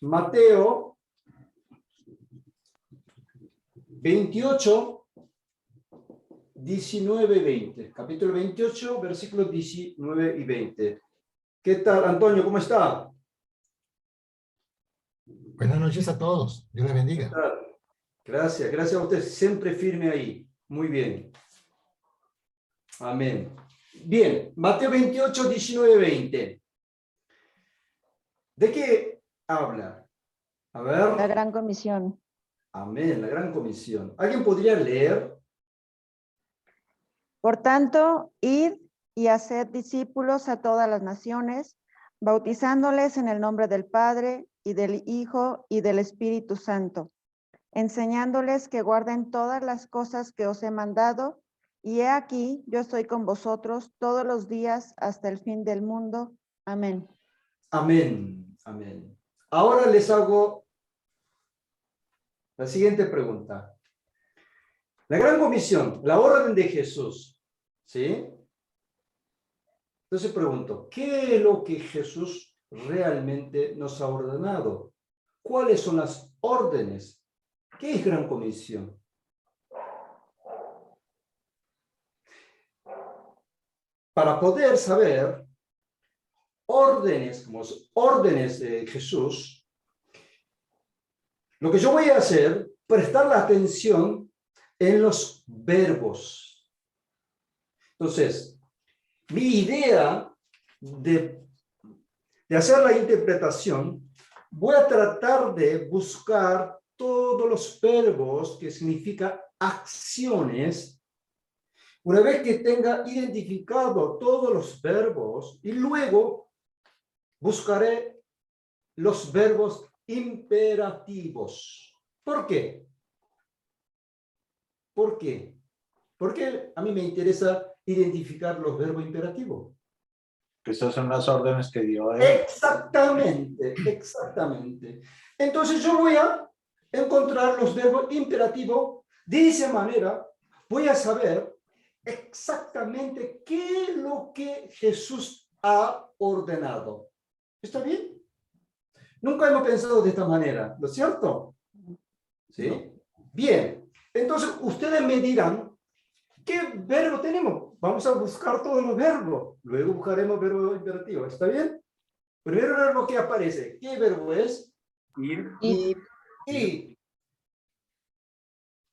Mateo 28, 19 y 20. Capítulo 28, versículos 19 y 20. ¿Qué tal, Antonio? ¿Cómo está? Buenas noches a todos. Dios les ¿Qué bendiga. tal? Gracias, gracias a usted. Siempre firme ahí. Muy bien. Amén. Bien, Mateo 28, 19, 20. ¿De qué habla? A ver. La gran comisión. Amén, la gran comisión. ¿Alguien podría leer? Por tanto, id y haced discípulos a todas las naciones, bautizándoles en el nombre del Padre y del Hijo y del Espíritu Santo, enseñándoles que guarden todas las cosas que os he mandado, y he aquí, yo estoy con vosotros todos los días hasta el fin del mundo. Amén. Amén, amén. Ahora les hago la siguiente pregunta. La gran comisión, la orden de Jesús, ¿sí? Entonces pregunto, ¿qué es lo que Jesús realmente nos ha ordenado? ¿Cuáles son las órdenes? ¿Qué es gran comisión? Para poder saber órdenes, como órdenes de Jesús, lo que yo voy a hacer, prestar la atención en los verbos. Entonces, mi idea de hacer la interpretación, voy a tratar de buscar todos los verbos que significan acciones. Una vez que tenga identificado todos los verbos, y luego buscaré los verbos imperativos. ¿Por qué? ¿Por qué? Porque a mí me interesa identificar los verbos imperativos. Estas son las órdenes que dio él. Exactamente, exactamente. Entonces yo voy a encontrar los verbos imperativos. De esa manera voy a saber exactamente qué es lo que Jesús ha ordenado. ¿Está bien? Nunca hemos pensado de esta manera, ¿no es cierto? ¿Sí? Bien. Entonces ustedes me dirán, ¿qué verbo tenemos? Vamos a buscar todos los verbos. Luego buscaremos verbos imperativos. ¿Está bien? Primero verbo que aparece. ¿Qué verbo es? Ir, Y Ir.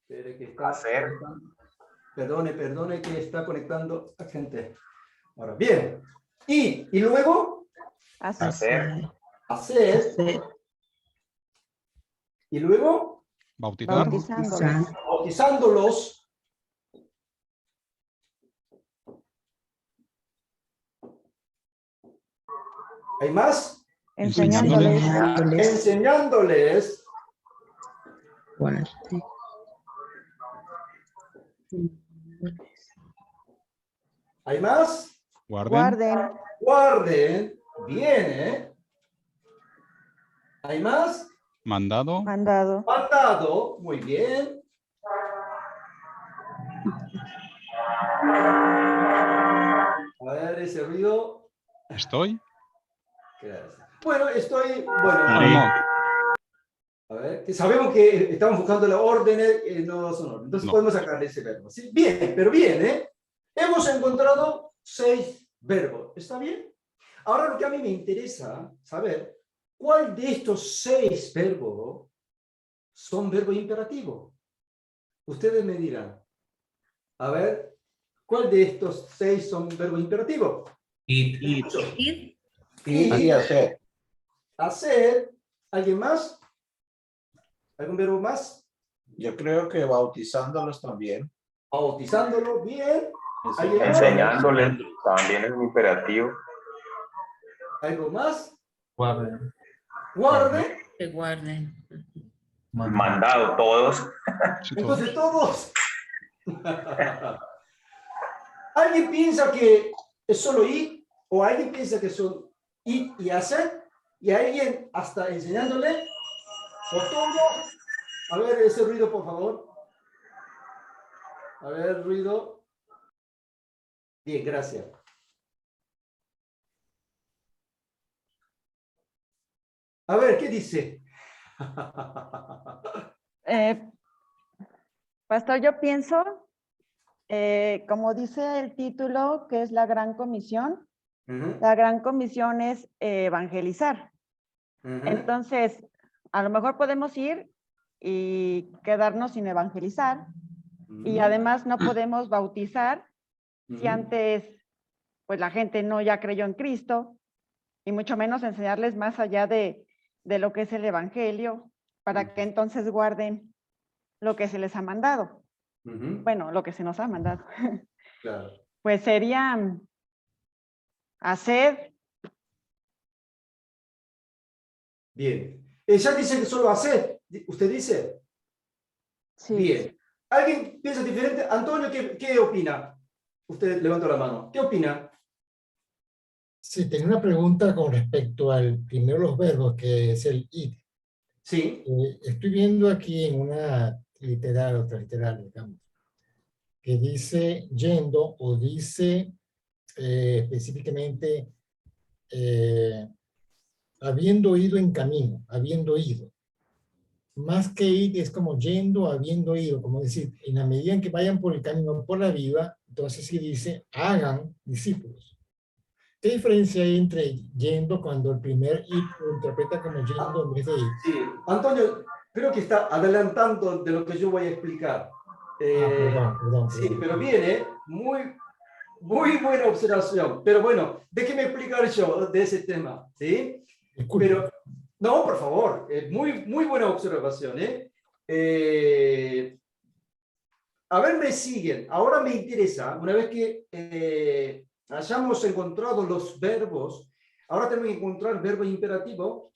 Espere que está hacer, conectando. Perdone que está conectando a gente. Ahora, bien. Y luego, hacer, hacer. Y luego, Bautizar. bautizándolos. bautizándolos. ¿Hay más? Enseñándoles. Enseñándoles. ¿Hay más? Guarden. Guarden. Guarden. Bien, ¿eh? ¿Hay más? Mandado. Mandado. Mandado. Muy bien. A ver, ese ruido. Estoy. Gracias. Bueno, bueno, No. a ver, que sabemos que estamos buscando las órdenes, no son órdenes. Entonces No. podemos sacarle ese verbo. ¿Sí? Bien, pero bien, ¿eh? Hemos encontrado 6 verbos. ¿Está bien? Ahora lo que a mí me interesa saber, ¿cuál de estos 6 verbos son verbos imperativos? Ustedes me dirán. A ver, ¿cuál de estos 6 son verbos imperativos? ir, Y hacer. hacer. ¿Alguien más? ¿Algún verbo más? Yo creo que bautizándolos también. Bautizándolo, bien. ¿Alguien más? Enseñándoles también es un imperativo. ¿Algo más? Guarden. Guarde. Que guarden. Mandado todos. Sí, Entonces todos. ¿Alguien piensa que es solo ir? ¿O alguien piensa que son ir y hacer? ¿Y alguien hasta enseñándole? ¿O todo? A ver, ese ruido, por favor. A ver, ruido. Bien, gracias. A ver, ¿qué dice? Pastor, yo pienso, como dice el título, que es la Gran Comisión, la Gran Comisión es evangelizar. Entonces, a lo mejor podemos ir y quedarnos sin evangelizar, y además no podemos bautizar si antes, pues la gente no ya creyó en Cristo, y mucho menos enseñarles más allá de lo que es el evangelio, para que entonces guarden lo que se les ha mandado. Bueno, lo que se nos ha mandado. Claro. Pues sería hacer. Bien. Ella dice que solo hacer. ¿Usted dice? Sí. Bien. ¿Alguien piensa diferente? Antonio, ¿qué opina? Usted levantó la mano. ¿Qué opina? Sí, tengo una pregunta con respecto al primero de los verbos, que es el id. Sí. Estoy viendo aquí en una otra literal, digamos, que dice yendo o dice específicamente habiendo ido en camino, habiendo ido. Más que ir es como yendo, habiendo ido, como decir, en la medida en que vayan por el camino, por la vida, entonces sí dice, hagan discípulos. ¿Qué diferencia hay entre yendo cuando el primer ir lo interpreta como yendo en vez de ir? Sí. Antonio, creo que está adelantando de lo que yo voy a explicar. Perdón. Sí, pero viene muy buena observación. Pero bueno, déjeme explicar yo de ese tema, ¿sí? Disculpe. Pero, no, por favor, muy buena observación, a ver, me siguen. Ahora me interesa, una vez que hayamos encontrado los verbos, ahora tenemos que encontrar el verbo imperativo.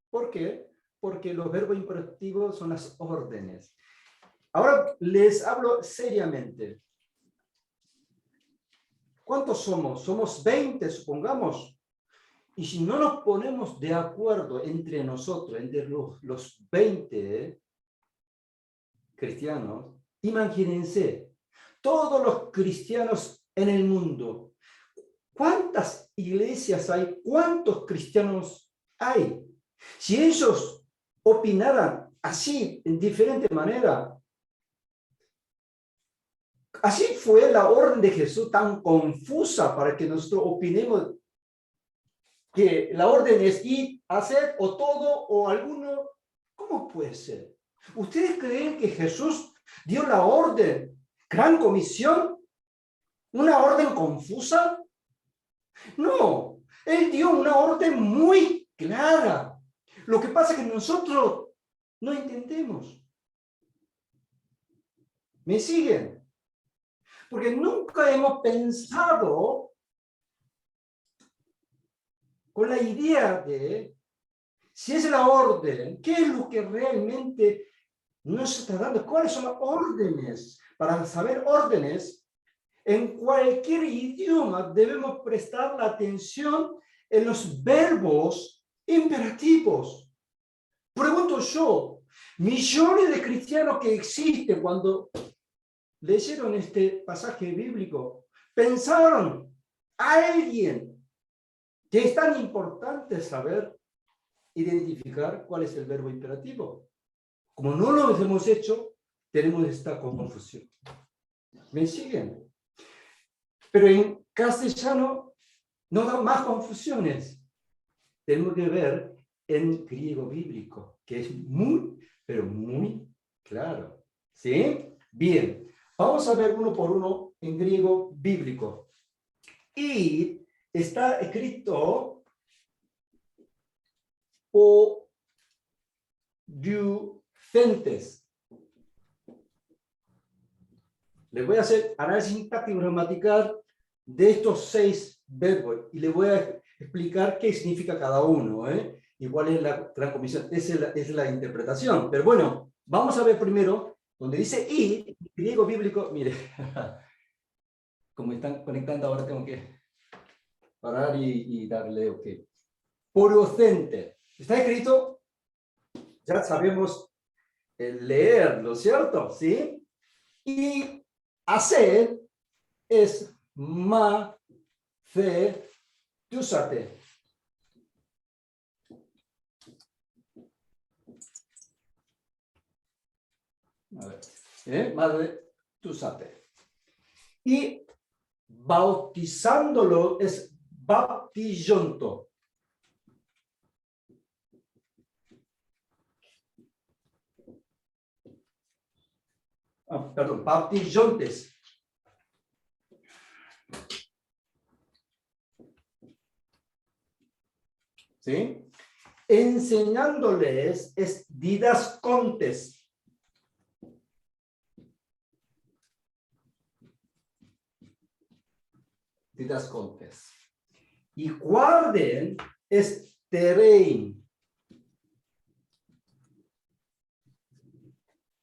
¿Por qué? Porque los verbos imperativos son las órdenes. Ahora les hablo seriamente. ¿Cuántos somos? Somos 20, supongamos. Y si no nos ponemos de acuerdo entre nosotros, entre los 20 cristianos, imagínense, todos los cristianos en el mundo, ¿cuántas iglesias hay? ¿Cuántos cristianos hay? Si ellos opinaran así, en diferente manera, así fue la orden de Jesús tan confusa para que nosotros opinemos que la orden es ir, hacer o todo o alguno. ¿Cómo puede ser? ¿Ustedes creen que Jesús dio la orden, gran comisión, una orden confusa? No, Él dio una orden muy clara. Lo que pasa es que nosotros no entendemos. ¿Me siguen? Porque nunca hemos pensado con la idea de si es la orden, ¿qué es lo que realmente nos está dando? ¿Cuáles son las órdenes? Para saber órdenes, en cualquier idioma debemos prestar la atención en los verbos imperativos. Pregunto yo, millones de cristianos que existen cuando leyeron este pasaje bíblico, pensaron, alguien que es tan importante saber identificar cuál es el verbo imperativo. Como no lo hemos hecho, tenemos esta confusión. ¿Me siguen? Pero en castellano no da más confusiones. Tenemos que ver en griego bíblico, que es muy, pero muy claro. ¿Sí? Bien. Vamos a ver uno por uno en griego bíblico. Y está escrito odyucentes. Les voy a hacer análisis sintáctico gramatical de estos 6 verbos y les voy a explicar qué significa cada uno, y cuál es la gran comisión. Esa es la interpretación. Pero bueno, vamos a ver primero, donde dice y, griego bíblico, mire, como están conectando ahora tengo que parar y darle OK. Porocente. Está escrito, ya sabemos leerlo, ¿cierto? ¿Sí? Y hacer es mafetúsate. A ver, madre tusate. Y bautizándolo es baptillonto. Perdón, baptillontes. ¿Sí? Enseñándoles es didascontes. Didascontes. Y guarden es terein.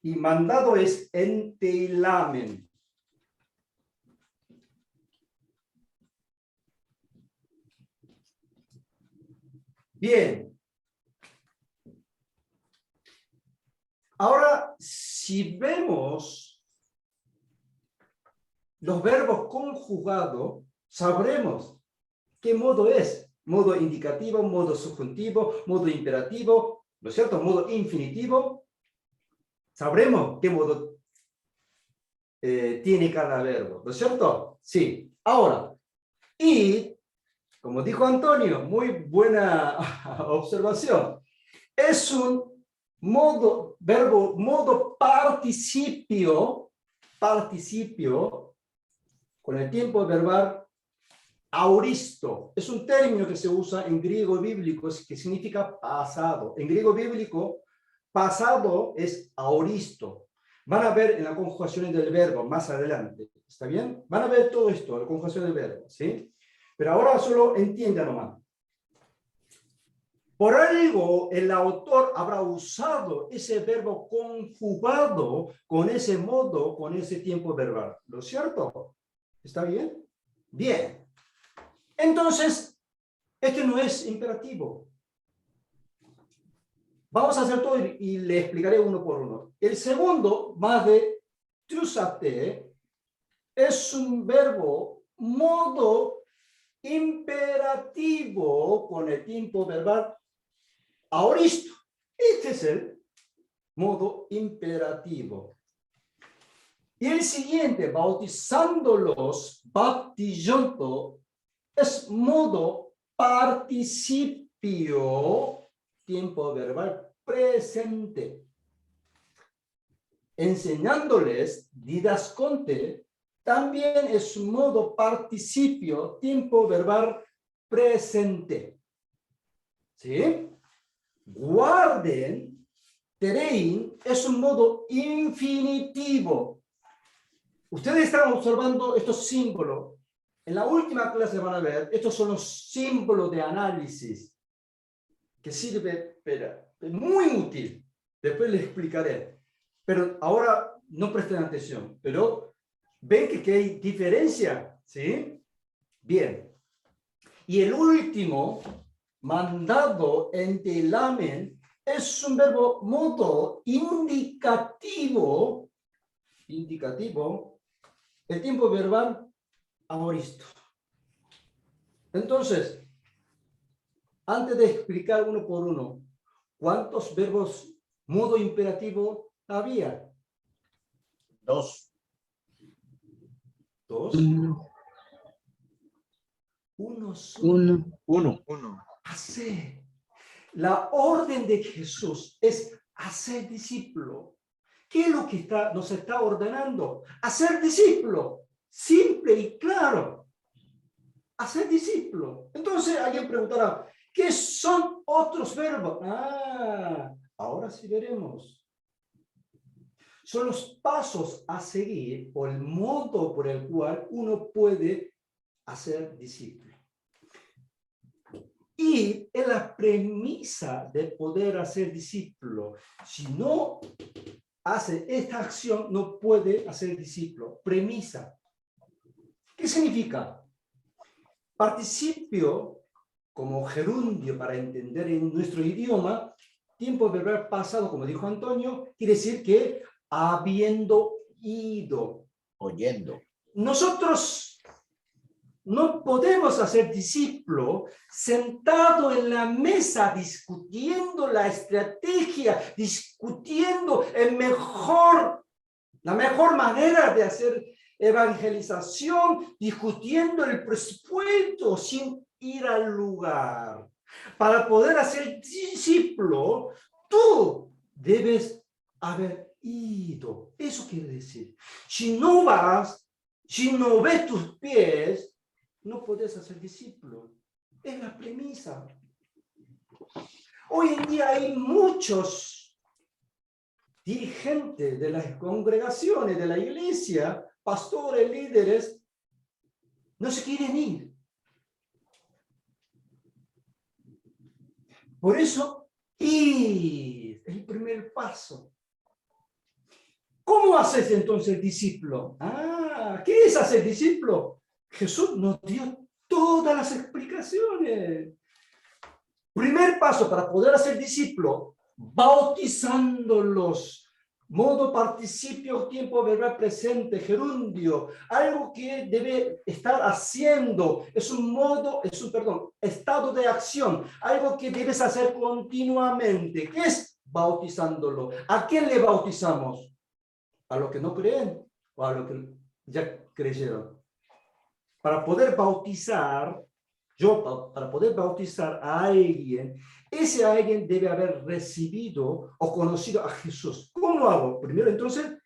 Y mandado es enteilamen. Bien. Ahora, si vemos los verbos conjugados, sabremos qué modo es. Modo indicativo, modo subjuntivo, modo imperativo, ¿no es cierto? Modo infinitivo. Sabremos qué modo tiene cada verbo, ¿no es cierto? Sí. Ahora, y, como dijo Antonio, muy buena observación, es un modo participio con el tiempo verbal auristo. Es un término que se usa en griego bíblico que significa pasado. En griego bíblico, pasado es auristo. Van a ver en las conjugaciones del verbo más adelante. ¿Está bien? Van a ver todo esto, la conjugación del verbo, ¿sí? Pero ahora solo entiendan nomás. Por algo el autor habrá usado ese verbo conjugado con ese modo, con ese tiempo verbal. ¿Lo es cierto? ¿Está bien? Bien. Entonces, este no es imperativo. Vamos a hacer todo y le explicaré uno por uno. El segundo, más de trusate, es un verbo modo imperativo con el tiempo verbal auristo. Este es el modo imperativo. Y el siguiente, bautizándolos, baptillonto, es modo participio, tiempo verbal presente. Enseñándoles, didasconte, también es modo participio, tiempo verbal presente. ¿Sí? Guarden, terein, es un modo infinitivo. Ustedes están observando estos símbolos. En la última clase van a ver, estos son los símbolos de análisis que sirve, es muy útil. Después les explicaré. Pero ahora no presten atención. Pero ven que hay diferencia, ¿sí? Bien. Y el último, mandado enteilamen, es un verbo modo indicativo, el tiempo verbal auristo. Entonces, antes de explicar uno por uno, ¿cuántos verbos modo imperativo había? Dos. ¿Dos? Uno solo. Uno. Hacer. La orden de Jesús es hacer discípulo. ¿Qué es lo que nos está ordenando? Hacer discípulo. Simple y claro. Hacer discípulo. Entonces alguien preguntará, ¿qué son otros verbos? Ahora sí veremos. Son los pasos a seguir o el modo por el cual uno puede hacer discípulo. Y es la premisa de poder hacer discípulo. Si no hace esta acción, no puede hacer discípulo. Premisa. ¿Qué significa? Participio, como gerundio para entender en nuestro idioma, tiempo verbal pasado, como dijo Antonio, quiere decir que habiendo ido. Oyendo. Nosotros no podemos hacer discípulo sentado en la mesa discutiendo la estrategia, discutiendo el mejor La mejor manera de hacer evangelización, discutiendo el presupuesto sin ir al lugar. Para poder hacer discípulo, tú debes haber ido. Eso quiere decir. Si no vas, si no ves tus pies, no puedes hacer discípulo. Es la premisa. Hoy en día hay muchos dirigentes de las congregaciones, de la iglesia, pastores, líderes, no se quieren ir. Por eso, ir es el primer paso. ¿Cómo haces entonces discípulo? ¿Qué es hacer discípulo? Jesús nos dio todas las explicaciones. Primer paso para poder hacer discípulo, bautizándolos. Modo participio, tiempo verbal presente, gerundio. Algo que debe estar haciendo. Es un estado de acción. Algo que debes hacer continuamente. ¿Qué es bautizándolo? ¿A quién le bautizamos? ¿A los que no creen o a los que ya creyeron? Para poder bautizar, para poder bautizar a alguien, ese alguien debe haber recibido o conocido a Jesús. ¿Cómo lo hago? Primero, entonces,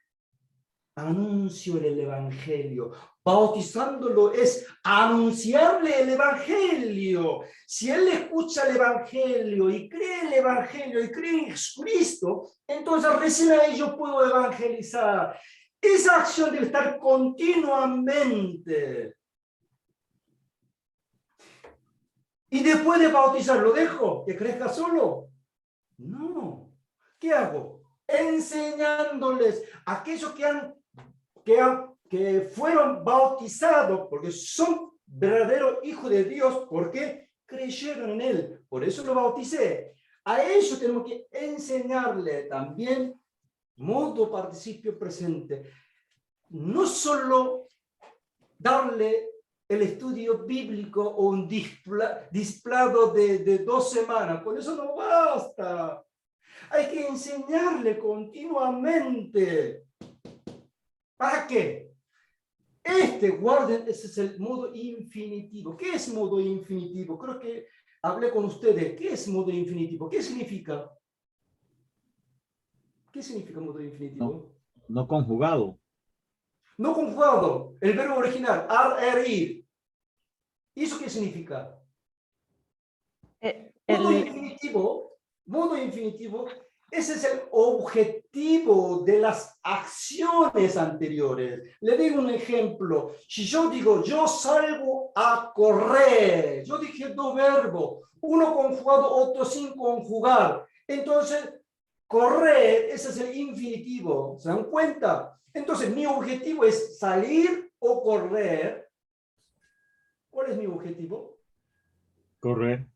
anuncio el evangelio. Bautizándolo es anunciarle el evangelio. Si él escucha el evangelio y cree el evangelio y cree en Jesucristo, entonces recién a ello puedo evangelizar. Esa acción debe estar continuamente. Y después de bautizar, ¿lo dejo? ¿Que crezca solo? No. ¿Qué hago? Enseñándoles a aquellos que fueron bautizados, porque son verdaderos hijos de Dios, porque creyeron en Él. Por eso lo bauticé. A ellos tenemos que enseñarle también modo participio presente. No solo darle el estudio bíblico o un displado de 2 semanas. Con eso no basta. Hay que enseñarle continuamente. ¿Para qué? Guarden, ese es el modo infinitivo. ¿Qué es modo infinitivo? Creo que hablé con ustedes. ¿Qué es modo infinitivo? ¿Qué significa? ¿Qué significa modo infinitivo? No conjugado. No conjugado. El verbo original, ir. ¿Y eso qué significa? Modo infinitivo, ese es el objetivo de las acciones anteriores. Le digo un ejemplo. Si yo digo, yo salgo a correr, yo dije 2 verbos, uno conjugado, otro sin conjugar. Entonces, correr, ese es el infinitivo. ¿Se dan cuenta? Entonces, mi objetivo es salir o correr. ¿Cuál es mi objetivo? Correr.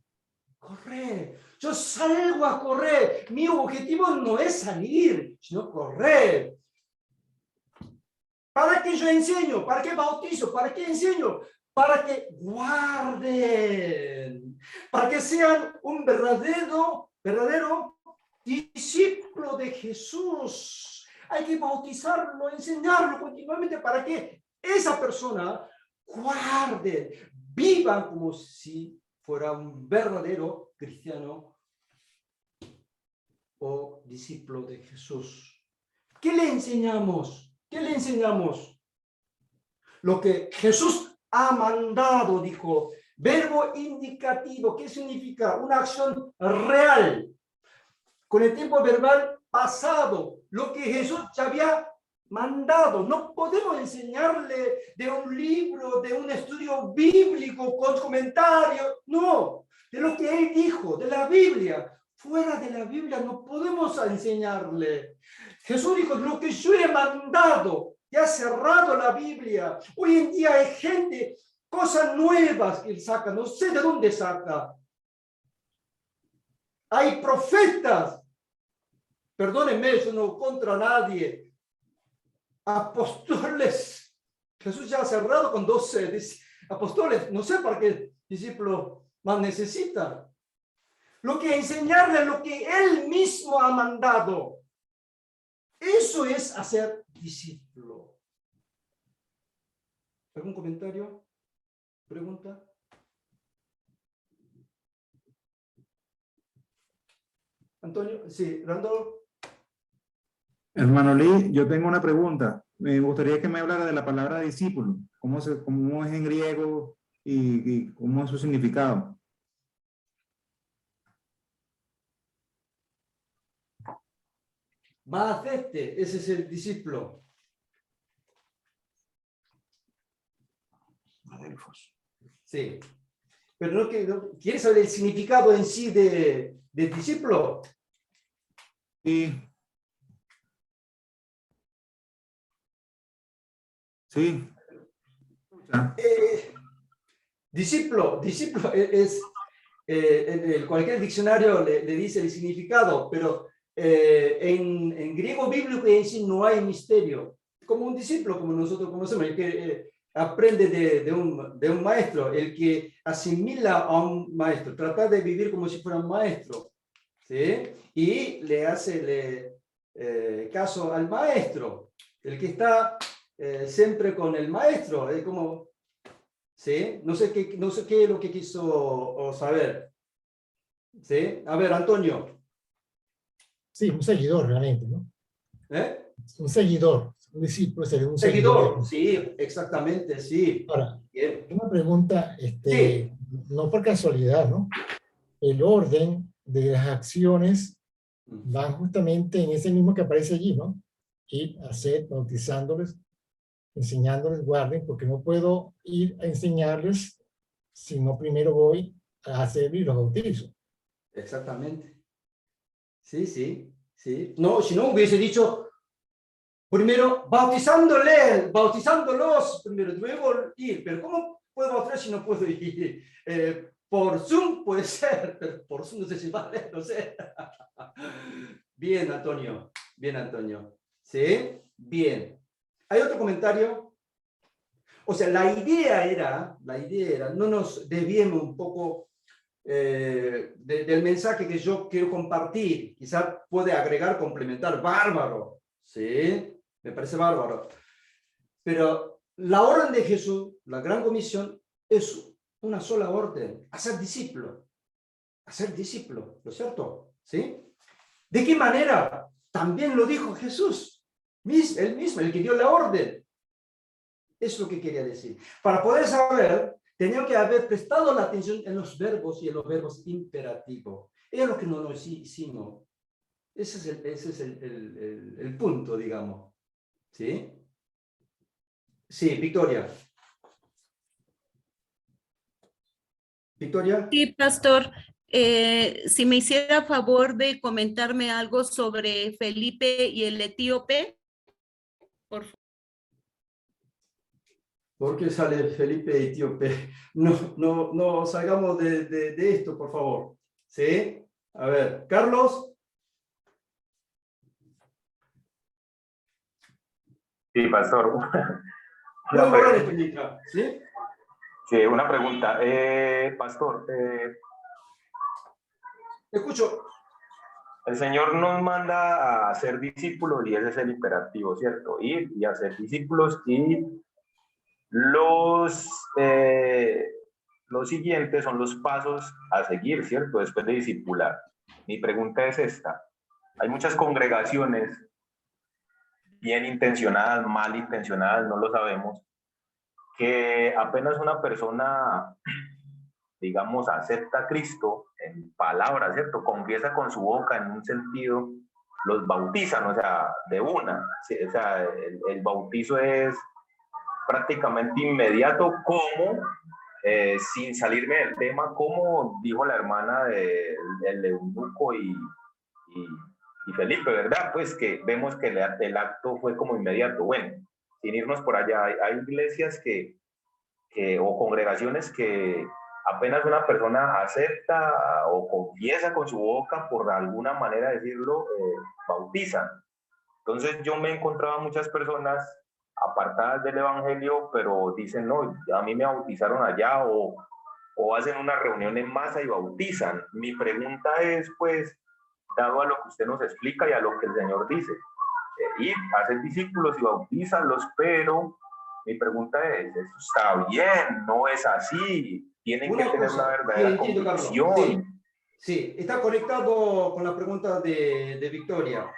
Correr. Yo salgo a correr. Mi objetivo no es salir, sino correr. ¿Para qué yo enseño? ¿Para qué bautizo? ¿Para qué enseño? Para que guarden. Para que sean un verdadero discípulo de Jesús. Hay que bautizarlo, enseñarlo continuamente para que esa persona guarde, vivan como si fuera un verdadero cristiano o discípulo de Jesús. ¿Qué le enseñamos? ¿Qué le enseñamos? Lo que Jesús ha mandado, dijo. Verbo indicativo, ¿qué significa? Una acción real. Con el tiempo verbal pasado, lo que Jesús ya había mandado. No podemos enseñarle de un libro, de un estudio bíblico con comentarios. No, de lo que Él dijo, de la Biblia. Fuera de la Biblia no podemos enseñarle. Jesús dijo, lo que yo he mandado, ya ha cerrado la Biblia. Hoy en día hay gente, cosas nuevas que Él saca, no sé de dónde saca. Hay profetas. Perdónenme, yo no contra nadie. Apóstoles. Jesús ya ha cerrado con 12 apóstoles. No sé para qué discípulo más necesita. Lo que enseñarle lo que Él mismo ha mandado. Eso es hacer discípulo. ¿Algún comentario? ¿Pregunta? Antonio, sí, Randolph. Hermano Lee, yo tengo una pregunta. Me gustaría que me hablara de la palabra discípulo. ¿Cómo es en griego y cómo es su significado? Va a hacerte, ese es el discípulo. Sí. Pero ¿quieres saber el significado en sí de discípulo? Sí. Sí. Discípulo es en cualquier diccionario le dice el significado, pero en griego bíblico en sí no hay misterio. Como un discípulo, como nosotros conocemos, el que aprende de un maestro, el que asimila a un maestro, trata de vivir como si fuera un maestro, ¿sí? Y le hace caso al maestro, el que está siempre con el maestro, es como, ¿sí? No sé qué es lo que quiso saber, ¿sí? A ver, Antonio. Sí, un seguidor realmente, ¿no? Un seguidor, un discípulo sería un Seguidor, seguidor. sí, exactamente, sí. Ahora, Bien. una pregunta, Sí. no por casualidad, ¿no? El orden de las acciones va justamente en ese mismo que aparece allí, ¿no? Ir, hacer, bautizándoles, enseñándoles, guarden, porque no puedo ir a enseñarles si no primero voy a hacer y los bautizo. Exactamente. Sí, sí, sí. No, si no hubiese dicho primero bautizándolos, primero, luego ir. Pero ¿cómo puedo bautizar si no puedo ir? Por Zoom puede ser, pero por Zoom no sé si vale, no sé. Bien, Antonio. Bien, Antonio. ¿Sí? Bien. ¿Hay otro comentario? O sea, la idea era, no nos desviemos un poco del mensaje que yo quiero compartir. Quizás puede agregar, complementar, bárbaro, ¿sí? Me parece bárbaro. Pero la orden de Jesús, la gran comisión, es una sola orden, hacer discípulo, ¿no es cierto? ¿Sí? ¿De qué manera? También lo dijo Jesús, él mismo, el que dio la orden. Es lo que quería decir. Para poder saber, tenía que haber prestado la atención en los verbos y en los verbos imperativos. Es lo que no lo hicimos. Ese es el punto, digamos. ¿Sí? Sí, Victoria. Victoria. Sí, pastor. Si me hiciera favor de comentarme algo sobre Felipe y el etíope, por favor. ¿Por qué sale Felipe etíope? No salgamos de esto, por favor. ¿Sí? A ver, Carlos. Sí, pastor. Puedo hablar español, ¿sí? Sí, una pregunta. Pastor, Escucho. el Señor nos manda a ser discípulos y ese es el imperativo, ¿cierto? Ir y hacer discípulos y los siguientes son los pasos a seguir, ¿cierto? Después de discipular. Mi pregunta es esta. Hay muchas congregaciones bien intencionadas, mal intencionadas, no lo sabemos, que apenas una persona, digamos, acepta a Cristo en palabras, ¿cierto? Confiesa con su boca en un sentido, los bautizan, o sea, de una. ¿Sí? O sea, el bautizo es prácticamente inmediato, como, sin salirme del tema, como dijo la hermana del eunuco y Felipe, ¿verdad? Pues que vemos que el acto fue como inmediato. Bueno, sin irnos por allá, hay iglesias o congregaciones que apenas una persona acepta o confiesa con su boca, por alguna manera decirlo, bautizan. Entonces yo me he encontrado a muchas personas apartadas del evangelio, pero dicen, no, a mí me bautizaron allá, o hacen una reunión en masa y bautizan. Mi pregunta es, pues, dado a lo que usted nos explica y a lo que el Señor dice, ir, hacer discípulos y bautízalos, pero mi pregunta es, ¿eso está bien? ¿No es así? ¿Tienen que tener una verdadera entiendo, Carlos. convicción? Sí, está conectado con la pregunta de Victoria.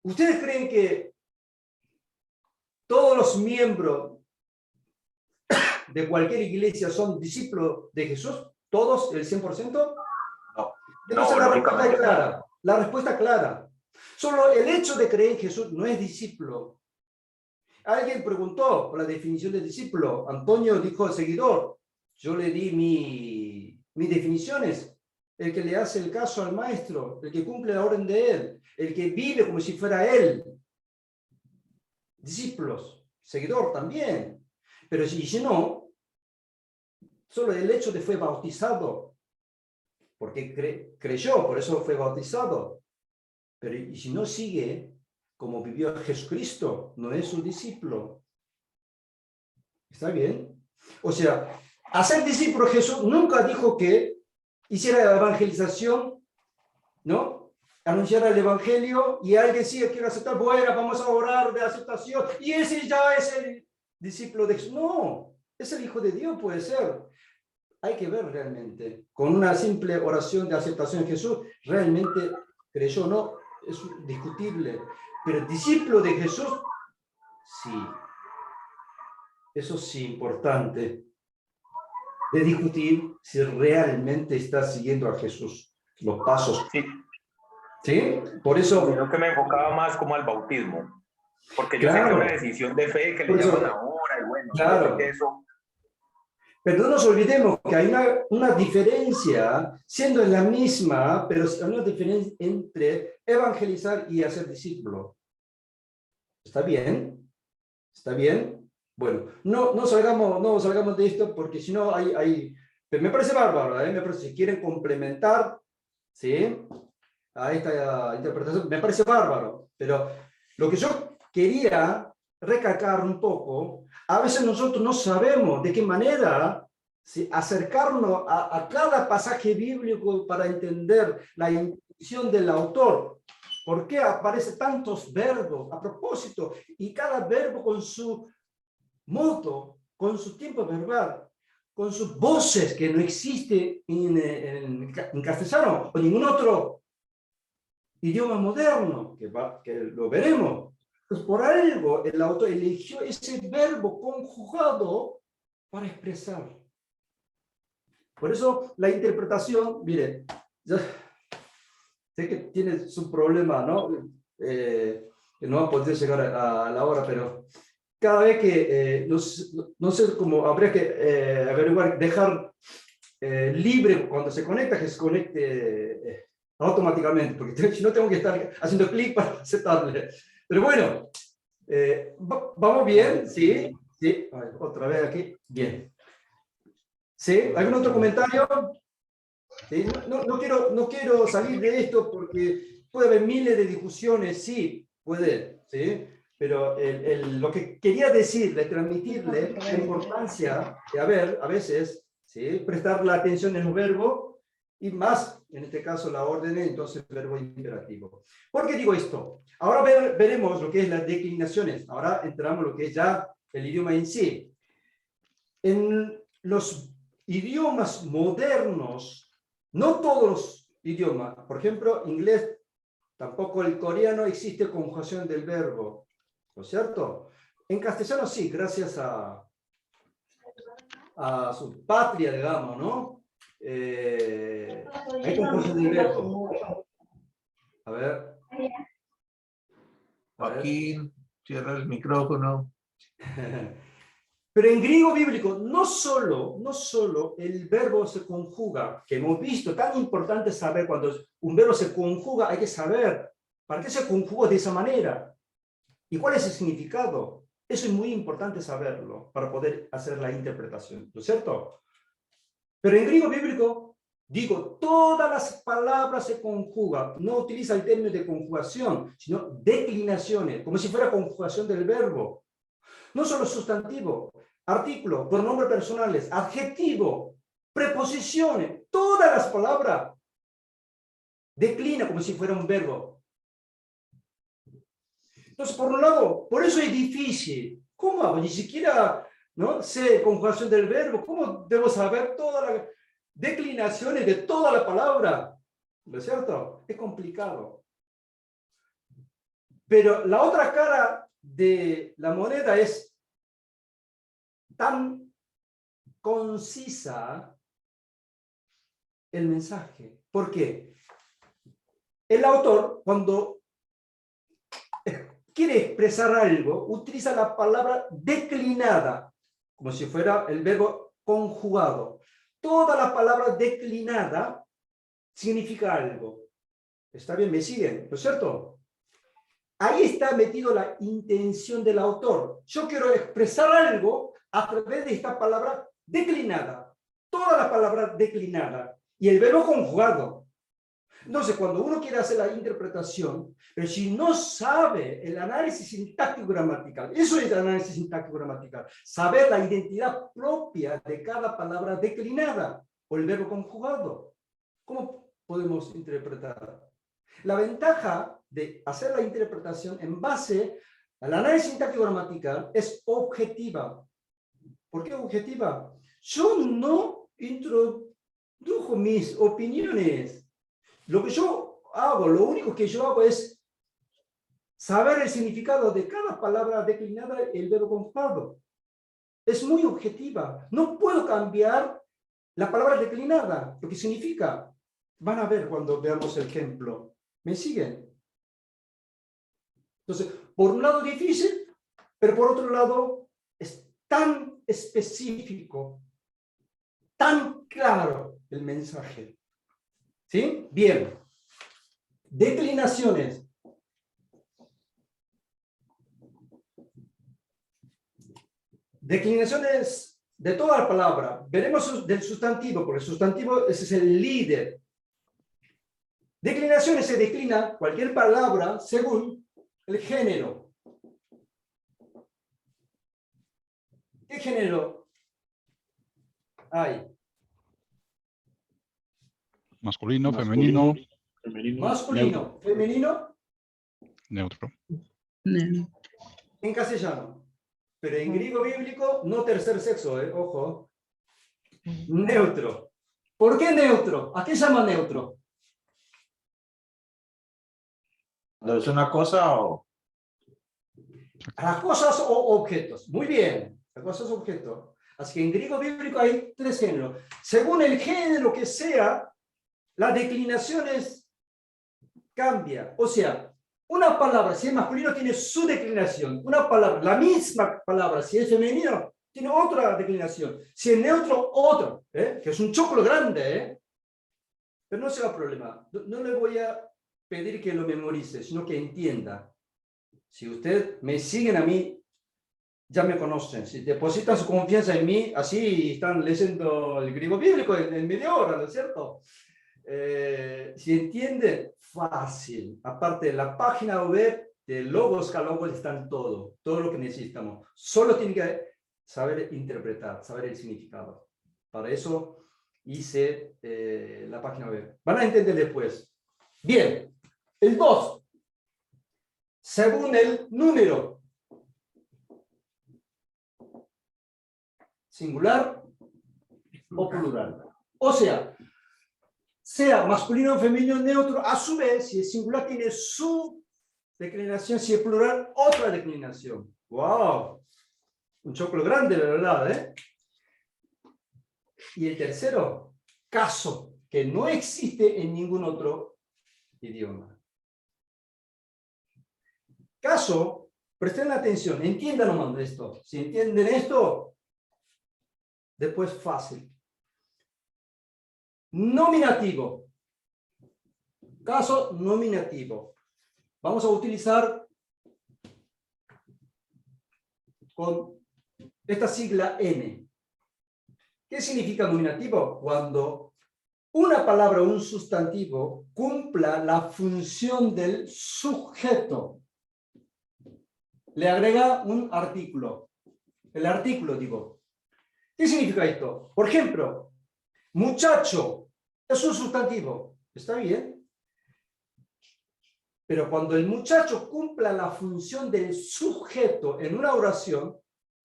¿Ustedes creen que todos los miembros de cualquier iglesia son discípulos de Jesús? ¿Todos, el 100%? No, Entonces no, la respuesta es lógicamente no. clara. La respuesta es clara. Solo el hecho de creer en Jesús no es discípulo. Alguien preguntó por la definición de discípulo. Antonio dijo seguidor. Yo le di mis definiciones. El que le hace el caso al maestro, el que cumple la orden de él, el que vive como si fuera él. Discípulos, seguidor también. Pero si no, solo el hecho de fue bautizado, porque creyó, por eso fue bautizado. Pero y si no sigue como vivió Jesucristo, no es un discípulo. ¿Está bien? O sea, hacer discípulo Jesús nunca dijo que hiciera la evangelización, ¿no? Anunciar el evangelio y alguien sí quiere aceptar, bueno, vamos a orar de aceptación y ese ya es el discípulo de Jesús. No, es el Hijo de Dios, puede ser. Hay que ver realmente. Con una simple oración de aceptación de Jesús, realmente creyó o no, es discutible. Pero discípulo de Jesús, sí. Eso sí, importante. De discutir si realmente está siguiendo a Jesús, los pasos. Sí. ¿Sí? Por eso... Sino que me enfocaba más como al bautismo. Porque yo sé que es una decisión de fe que le llaman ahora y bueno, claro. Eso. Pero no nos olvidemos que hay una diferencia, siendo la misma, pero hay una diferencia entre evangelizar y hacer discípulo. ¿Está bien? ¿Está bien? Bueno, no salgamos de esto porque si no me parece bárbaro, me parece, si quieren complementar, ¿sí? A esta interpretación, me parece bárbaro, pero lo que yo quería recalcar un poco, a veces nosotros no sabemos de qué manera acercarnos a cada pasaje bíblico para entender la intención del autor. ¿Por qué aparecen tantos verbos a propósito? Y cada verbo con su modo, con su tiempo verbal, con sus voces que no existe en castellano o ningún otro idioma moderno, que lo veremos. Pues por algo el autor eligió ese verbo conjugado para expresar. Por eso la interpretación, mire, ya sé que tiene su problema, ¿no? Que no va a poder llegar a la hora, pero cada vez que, no sé cómo, habría que averiguar, dejar libre cuando se conecta, que se conecte automáticamente, porque si no tengo que estar haciendo clic para aceptarle. Pero bueno, ¿vamos bien? ¿Sí? ¿Sí? A ver, otra vez aquí. Bien. ¿Sí? ¿Algún otro comentario? ¿Sí? No quiero salir de esto porque puede haber miles de discusiones, sí, puede, ¿sí? Pero lo que quería decirle, transmitirle la importancia de a veces, ¿sí? Prestar la atención en un verbo y más, en este caso, la orden, entonces el verbo imperativo. ¿Por qué digo esto? Ahora veremos lo que es las declinaciones. Ahora entramos en lo que es ya el idioma en sí. En los idiomas modernos, no todos los idiomas, por ejemplo, inglés, tampoco el coreano existe conjugación del verbo, ¿no es cierto? En castellano sí, gracias a su patria, digamos, ¿no? Hay conjugación del verbo. A ver. Joaquín, cierra el micrófono. Pero en griego bíblico no solo el verbo se conjuga, que hemos visto, tan importante saber cuando un verbo se conjuga, hay que saber para qué se conjuga de esa manera y cuál es el significado. Eso es muy importante saberlo para poder hacer la interpretación, ¿no es cierto? Pero en griego bíblico, digo, todas las palabras se conjugan, no utiliza el término de conjugación, sino declinaciones, como si fuera conjugación del verbo. No solo sustantivo, artículo, pronombres personales, adjetivo, preposiciones, todas las palabras declina como si fuera un verbo. Entonces, por un lado, por eso es difícil. ¿Cómo hago? Ni siquiera, ¿no?, sé conjugación del verbo. ¿Cómo debo saber todas las declinaciones de toda la palabra? ¿No es cierto? Es complicado. Pero la otra cara de la moneda es tan concisa el mensaje. ¿Por qué? El autor, cuando quiere expresar algo, utiliza la palabra declinada, como si fuera el verbo conjugado. Toda la palabra declinada significa algo. ¿Está bien? ¿Me siguen? ¿No es cierto? Ahí está metido la intención del autor. Yo quiero expresar algo a través de esta palabra declinada. Toda la palabra declinada. Y el verbo conjugado. Entonces, cuando uno quiere hacer la interpretación, pero si no sabe el análisis sintáctico gramatical, eso es el análisis sintáctico gramatical, saber la identidad propia de cada palabra declinada o el verbo conjugado, ¿cómo podemos interpretar? La ventaja de hacer la interpretación en base al análisis sintáctico gramatical es objetiva. ¿Por qué objetiva? Yo no introdujo mis opiniones. Lo que yo hago, lo único que yo hago es saber el significado de cada palabra declinada y el verbo conjugado. Es muy objetiva. No puedo cambiar la palabra declinada, lo que significa. Van a ver cuando veamos el ejemplo. ¿Me siguen? Entonces, por un lado difícil, pero por otro lado es tan específico, tan claro el mensaje. ¿Sí? Bien. Declinaciones. Declinaciones de toda la palabra. Veremos del sustantivo, porque el sustantivo ese es el líder. Declinaciones se declina cualquier palabra según el género. ¿Qué género hay? Masculino, femenino, Masculino, femenino, neutro. en castellano. Pero en griego bíblico, no tercer sexo, ojo. Neutro. ¿Por qué neutro? ¿A qué llama neutro? ¿No es una cosa o...? A las cosas o objetos. Muy bien. Las cosas o objetos. Así que en griego bíblico hay tres géneros. Según el género que sea, la declinación cambia. O sea, una palabra, si es masculino, tiene su declinación. Una palabra, la misma palabra, si es femenino, tiene otra declinación. Si es neutro, otra. Que es un choclo grande. Pero no será problema. No le voy a pedir que lo memorice, sino que entienda. Si ustedes me siguen a mí, ya me conocen. Si depositan su confianza en mí, así están leyendo el griego bíblico en media hora, ¿no es cierto? Si entienden, fácil. Aparte de la página web de Logos Logos están todo lo que necesitamos. Solo tienen que saber interpretar, saber el significado. Para eso hice la página web. Van a entender después. Bien, el 2. Según el número. Singular o plural. O sea masculino, femenino, neutro, a su vez, si es singular, tiene su declinación, si es plural, otra declinación. ¡Wow! Un choclo grande, la verdad, Y el tercero, caso, que no existe en ningún otro idioma. Caso, presten atención, entiendan nomás esto. Si entienden esto, después fácil. Nominativo. Caso nominativo. Vamos a utilizar con esta sigla N. ¿Qué significa nominativo? Cuando una palabra o un sustantivo cumpla la función del sujeto. Le agrega un artículo. El artículo, digo. ¿Qué significa esto? Por ejemplo, muchacho es un sustantivo. ¿Está bien? Pero cuando el muchacho cumpla la función del sujeto en una oración,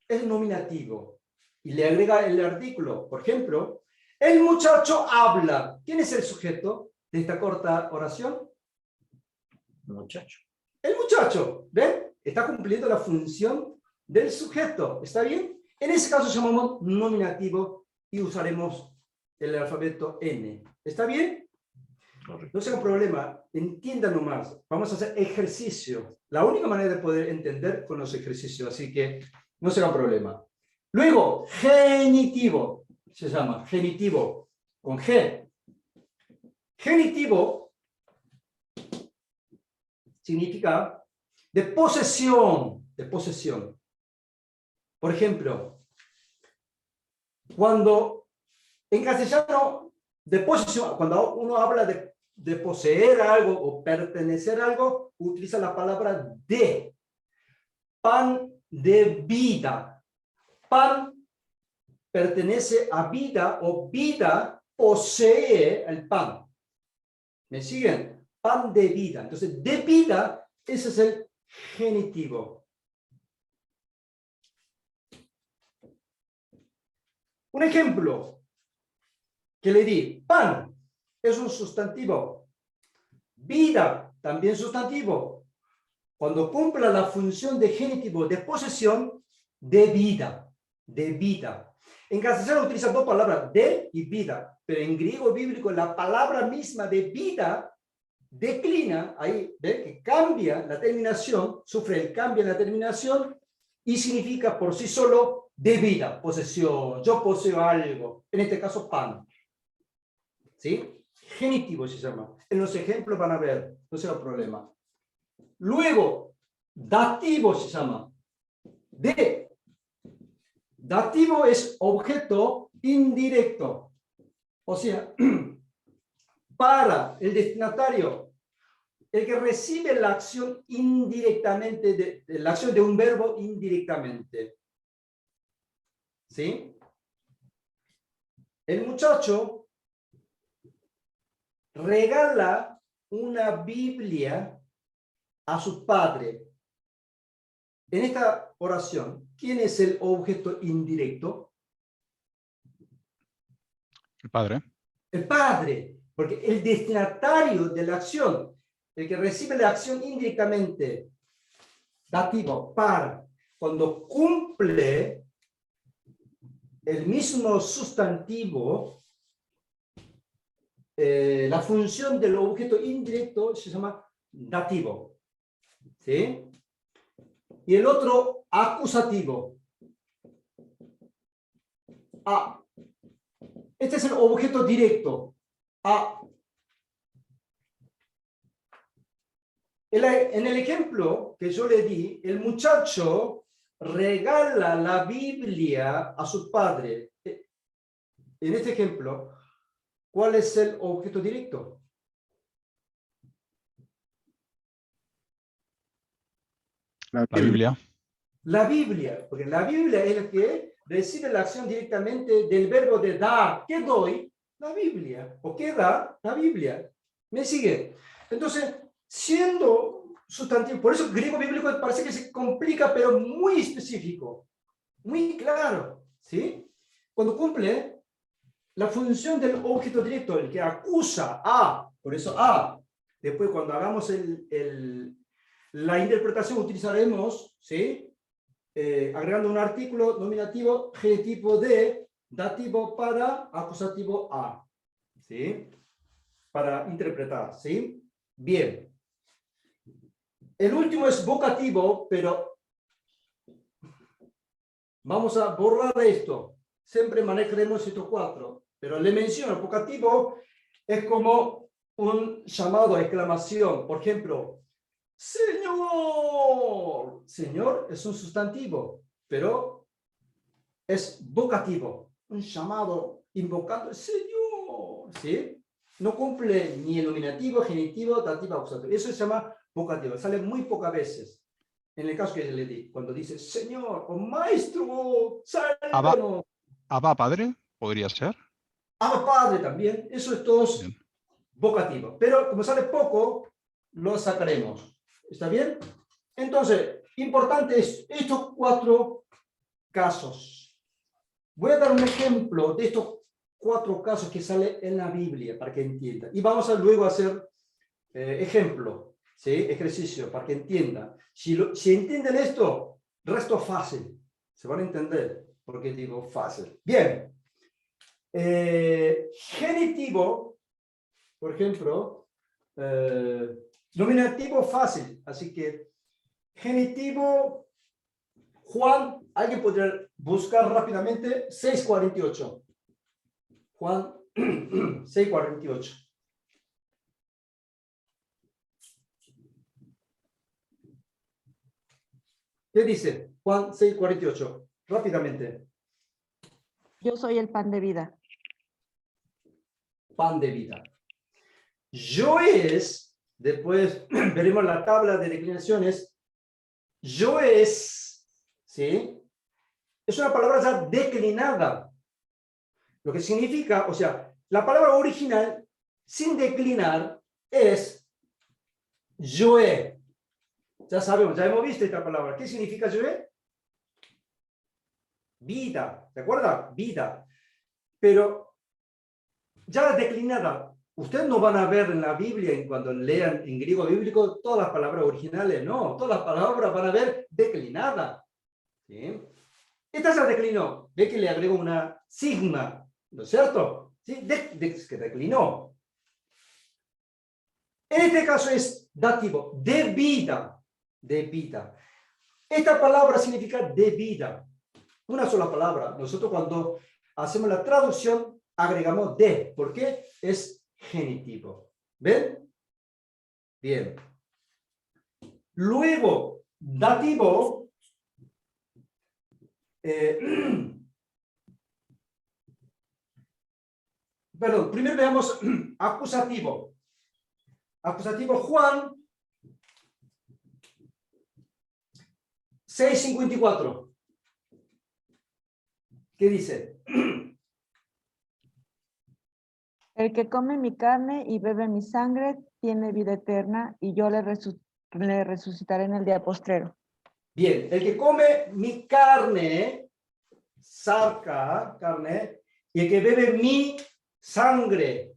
es nominativo. Y le agrega el artículo. Por ejemplo, el muchacho habla. ¿Quién es el sujeto de esta corta oración? Muchacho. El muchacho. ¿Ven? Está cumpliendo la función del sujeto. ¿Está bien? En ese caso llamamos nominativo y usaremos el alfabeto N. ¿Está bien? No sea un problema, entiendan nomás. Vamos a hacer ejercicio. La única manera de poder entender con los ejercicios, así que no será un problema. Luego, genitivo. Se llama genitivo, con G. Genitivo significa de posesión, de posesión. Por ejemplo, cuando en castellano, de posesión, cuando uno habla de poseer algo o pertenecer a algo, utiliza la palabra de. Pan de vida. Pan pertenece a vida o vida posee el pan. ¿Me siguen? Pan de vida. Entonces, de vida, ese es el genitivo. Un ejemplo que le di. Pan es un sustantivo. Vida, también sustantivo. Cuando cumpla la función de genitivo de posesión, de vida. De vida. En castellano utiliza dos palabras, de y vida. Pero en griego bíblico la palabra misma de vida declina, ahí ve que cambia la terminación, sufre el cambio en la terminación y significa por sí solo de vida, posesión. Yo poseo algo, en este caso pan. ¿Sí? Genitivo se llama. En los ejemplos van a ver, no será problema. Luego, dativo se llama. De. Dativo es objeto indirecto. O sea, para el destinatario, el que recibe la acción indirectamente, la acción de un verbo indirectamente. ¿Sí? El muchacho regala una Biblia a su padre. En esta oración, ¿quién es el objeto indirecto? El padre. El padre, porque el destinatario de la acción, el que recibe la acción indirectamente, dativo, par, cuando cumple el mismo sustantivo, la función del objeto indirecto se llama dativo. ¿Sí? Y el otro, acusativo. A. Este es el objeto directo. A. En el ejemplo que yo le di, el muchacho regala la Biblia a su padre. En este ejemplo, ¿cuál es el objeto directo? La Biblia. La Biblia, porque la Biblia es la que recibe la acción directamente del verbo de dar. ¿Qué doy? La Biblia. ¿O qué da? La Biblia. ¿Me sigue? Entonces, siendo sustantivo, por eso el griego bíblico parece que se complica, pero muy específico, muy claro, ¿sí? Cuando cumple la función del objeto directo, el que acusa a, por eso a, después cuando hagamos la interpretación utilizaremos, ¿sí? Agregando un artículo nominativo, genitivo de, dativo para, acusativo a, ¿sí? Para interpretar, ¿sí? Bien. El último es vocativo, pero vamos a borrar esto. Siempre manejaremos estos cuatro, pero le menciono, el vocativo es como un llamado a exclamación. Por ejemplo, Señor. Señor es un sustantivo, pero es vocativo. Un llamado invocando al Señor. ¿Sí? No cumple ni el nominativo, genitivo, dativo, acusativo. Eso se llama vocativo. Sale muy pocas veces. En el caso que le di, cuando dice Señor o Maestro, sálvanos. Abba padre, podría ser. Abba Padre también. Eso es todo vocativo. Pero como sale poco, lo sacaremos. ¿Está bien? Entonces, importante es estos 4 casos. Voy a dar un ejemplo de estos 4 casos que sale en la Biblia para que entiendan. Y vamos a luego hacer ejemplo, ¿sí? Ejercicio para que entiendan. Si entienden esto, resto fácil. Se van a entender por qué digo fácil. Bien. Genitivo, por ejemplo, nominativo fácil. Así que genitivo, Juan, alguien podría buscar rápidamente 6:48. Juan 6:48. ¿Qué dice? Juan 6:48. Rápidamente. Yo soy el pan de vida. Pan de vida. Yo es, después veremos la tabla de declinaciones, yo es, ¿sí? Es una palabra ya declinada. Lo que significa, o sea, la palabra original, sin declinar, es Yoé. Ya sabemos, ya hemos visto esta palabra. ¿Qué significa Yoé? Vida, ¿de acuerdo? Vida. Pero ya declinada, ustedes no van a ver en la Biblia, cuando lean en griego bíblico, todas las palabras originales, no, todas las palabras van a ver declinada. ¿Sí? Esta se declinó, ve que le agrego una sigma, ¿no es cierto? ¿Sí? Que declinó. En este caso es dativo, de vida, de vida. Esta palabra significa de vida. Una sola palabra. Nosotros cuando hacemos la traducción agregamos de, porque es genitivo. ¿Ven? Bien. Luego, dativo. Perdón, primero veamos acusativo. Acusativo Juan 6:54. ¿Qué dice? El que come mi carne y bebe mi sangre tiene vida eterna y yo le resucitaré en el día postrero. Bien, el que come mi carne, sarca, carne, y el que bebe mi sangre,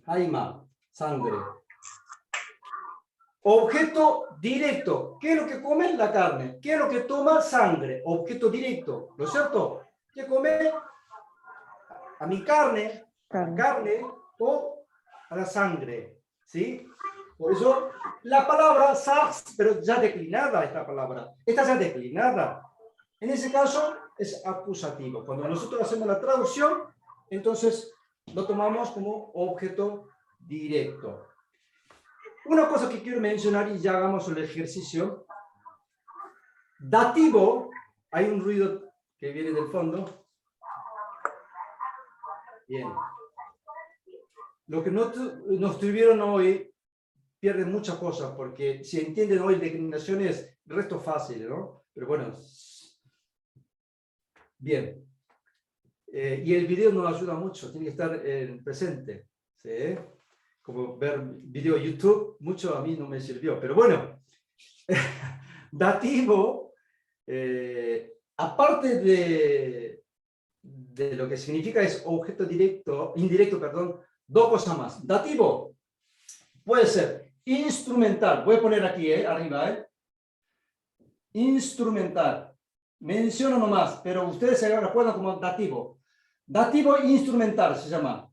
Jaima, sangre. Objeto directo. ¿Qué es lo que come? La carne. ¿Qué es lo que toma? Sangre. Objeto directo. ¿No es cierto? ¿Qué come? A mi carne, a la carne o a la sangre. ¿Sí? Por eso la palabra sars, pero ya declinada esta palabra. Esta ya declinada. En ese caso es acusativo. Cuando nosotros hacemos la traducción, entonces lo tomamos como objeto directo. Una cosa que quiero mencionar y ya hagamos el ejercicio. Dativo, hay un ruido que viene del fondo. Bien. Lo que no estuvieron hoy pierden muchas cosas, porque si entienden hoy declinaciones, el resto fácil, ¿no? Pero bueno. Bien. Y el video nos ayuda mucho, tiene que estar presente. ¿Sí? Como ver video YouTube, mucho a mí no me sirvió. Pero bueno, dativo, aparte de lo que significa es objeto directo, indirecto, perdón, 2 cosas más. Dativo puede ser instrumental, voy a poner aquí, arriba, instrumental. Menciono nomás, pero ustedes se acuerdan como dativo. Dativo instrumental se llama.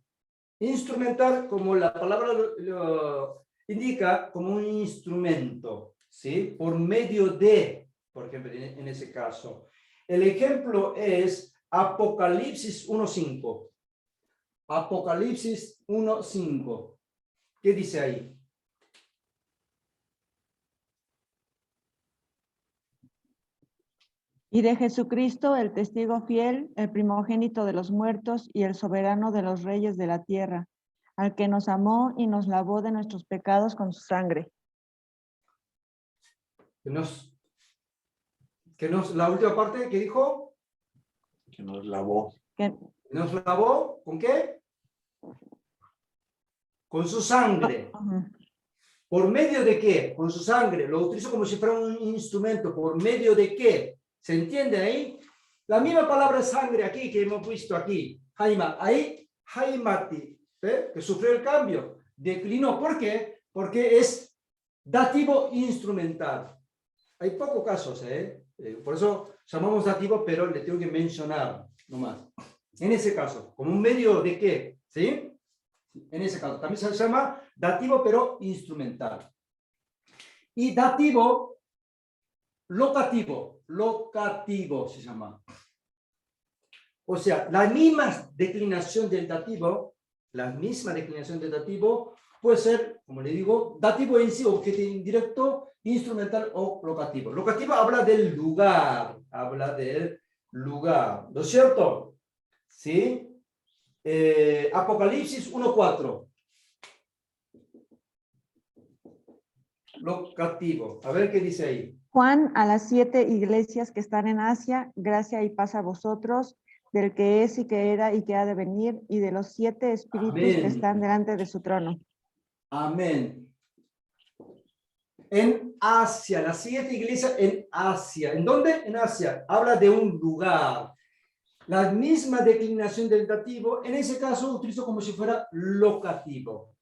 Instrumental, como la palabra lo indica, como un instrumento, ¿sí? Por medio de, por ejemplo, en ese caso. El ejemplo es Apocalipsis 1:5. Apocalipsis 1:5. ¿Qué dice ahí? Y de Jesucristo, el testigo fiel, el primogénito de los muertos y el soberano de los reyes de la tierra, al que nos amó y nos lavó de nuestros pecados con su sangre. La última parte que dijo. Que nos lavó. Que ¿Nos lavó? ¿Con qué? con su sangre. Ujú. ¿Por medio de qué? Con su sangre. Lo utilizo como si fuera un instrumento. ¿Por medio de qué? ¿Se entiende ahí? La misma palabra sangre aquí que hemos visto aquí. Jaima. Ahí, Jaimati, que sufrió el cambio. Declinó. ¿Por qué? Porque es dativo instrumental. Hay pocos casos, por eso llamamos dativo, pero le tengo que mencionar nomás. En ese caso, como un medio de qué, ¿sí? En ese caso, también se llama dativo, pero instrumental. Y dativo, locativo se llama. O sea, la misma declinación del dativo, puede ser, como le digo, dativo en sí, objeto indirecto, instrumental o locativo. Locativo habla del lugar, ¿no es cierto? ¿Sí? Apocalipsis 1:4. Locativo. A ver qué dice ahí. Juan, a las 7 iglesias que están en Asia, gracia y paz a vosotros, del que es y que era y que ha de venir, y de los 7 espíritus que Amén. están delante de su trono. Amén. En Asia, las 7 iglesias en Asia. ¿En dónde? En Asia. Habla de un lugar. La misma declinación del dativo, en ese caso utilizo como si fuera locativo.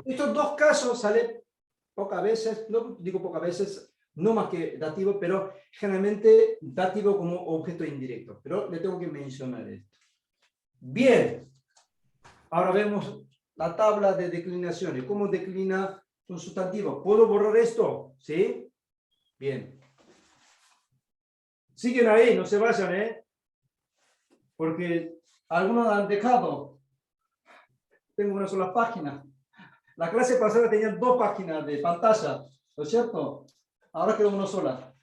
Estos dos casos salen pocas veces, no digo pocas veces, no más que dativo, pero generalmente dativo como objeto indirecto. Pero le tengo que mencionar esto. Bien. Ahora vemos la tabla de declinaciones. ¿Cómo declina un sustantivo? ¿Puedo borrar esto? ¿Sí? Bien. Siguen ahí, no se vayan, porque algunos han dejado. Tengo una sola página. La clase pasada tenía 2 páginas de pantalla, ¿no es cierto? Ahora queda una sola.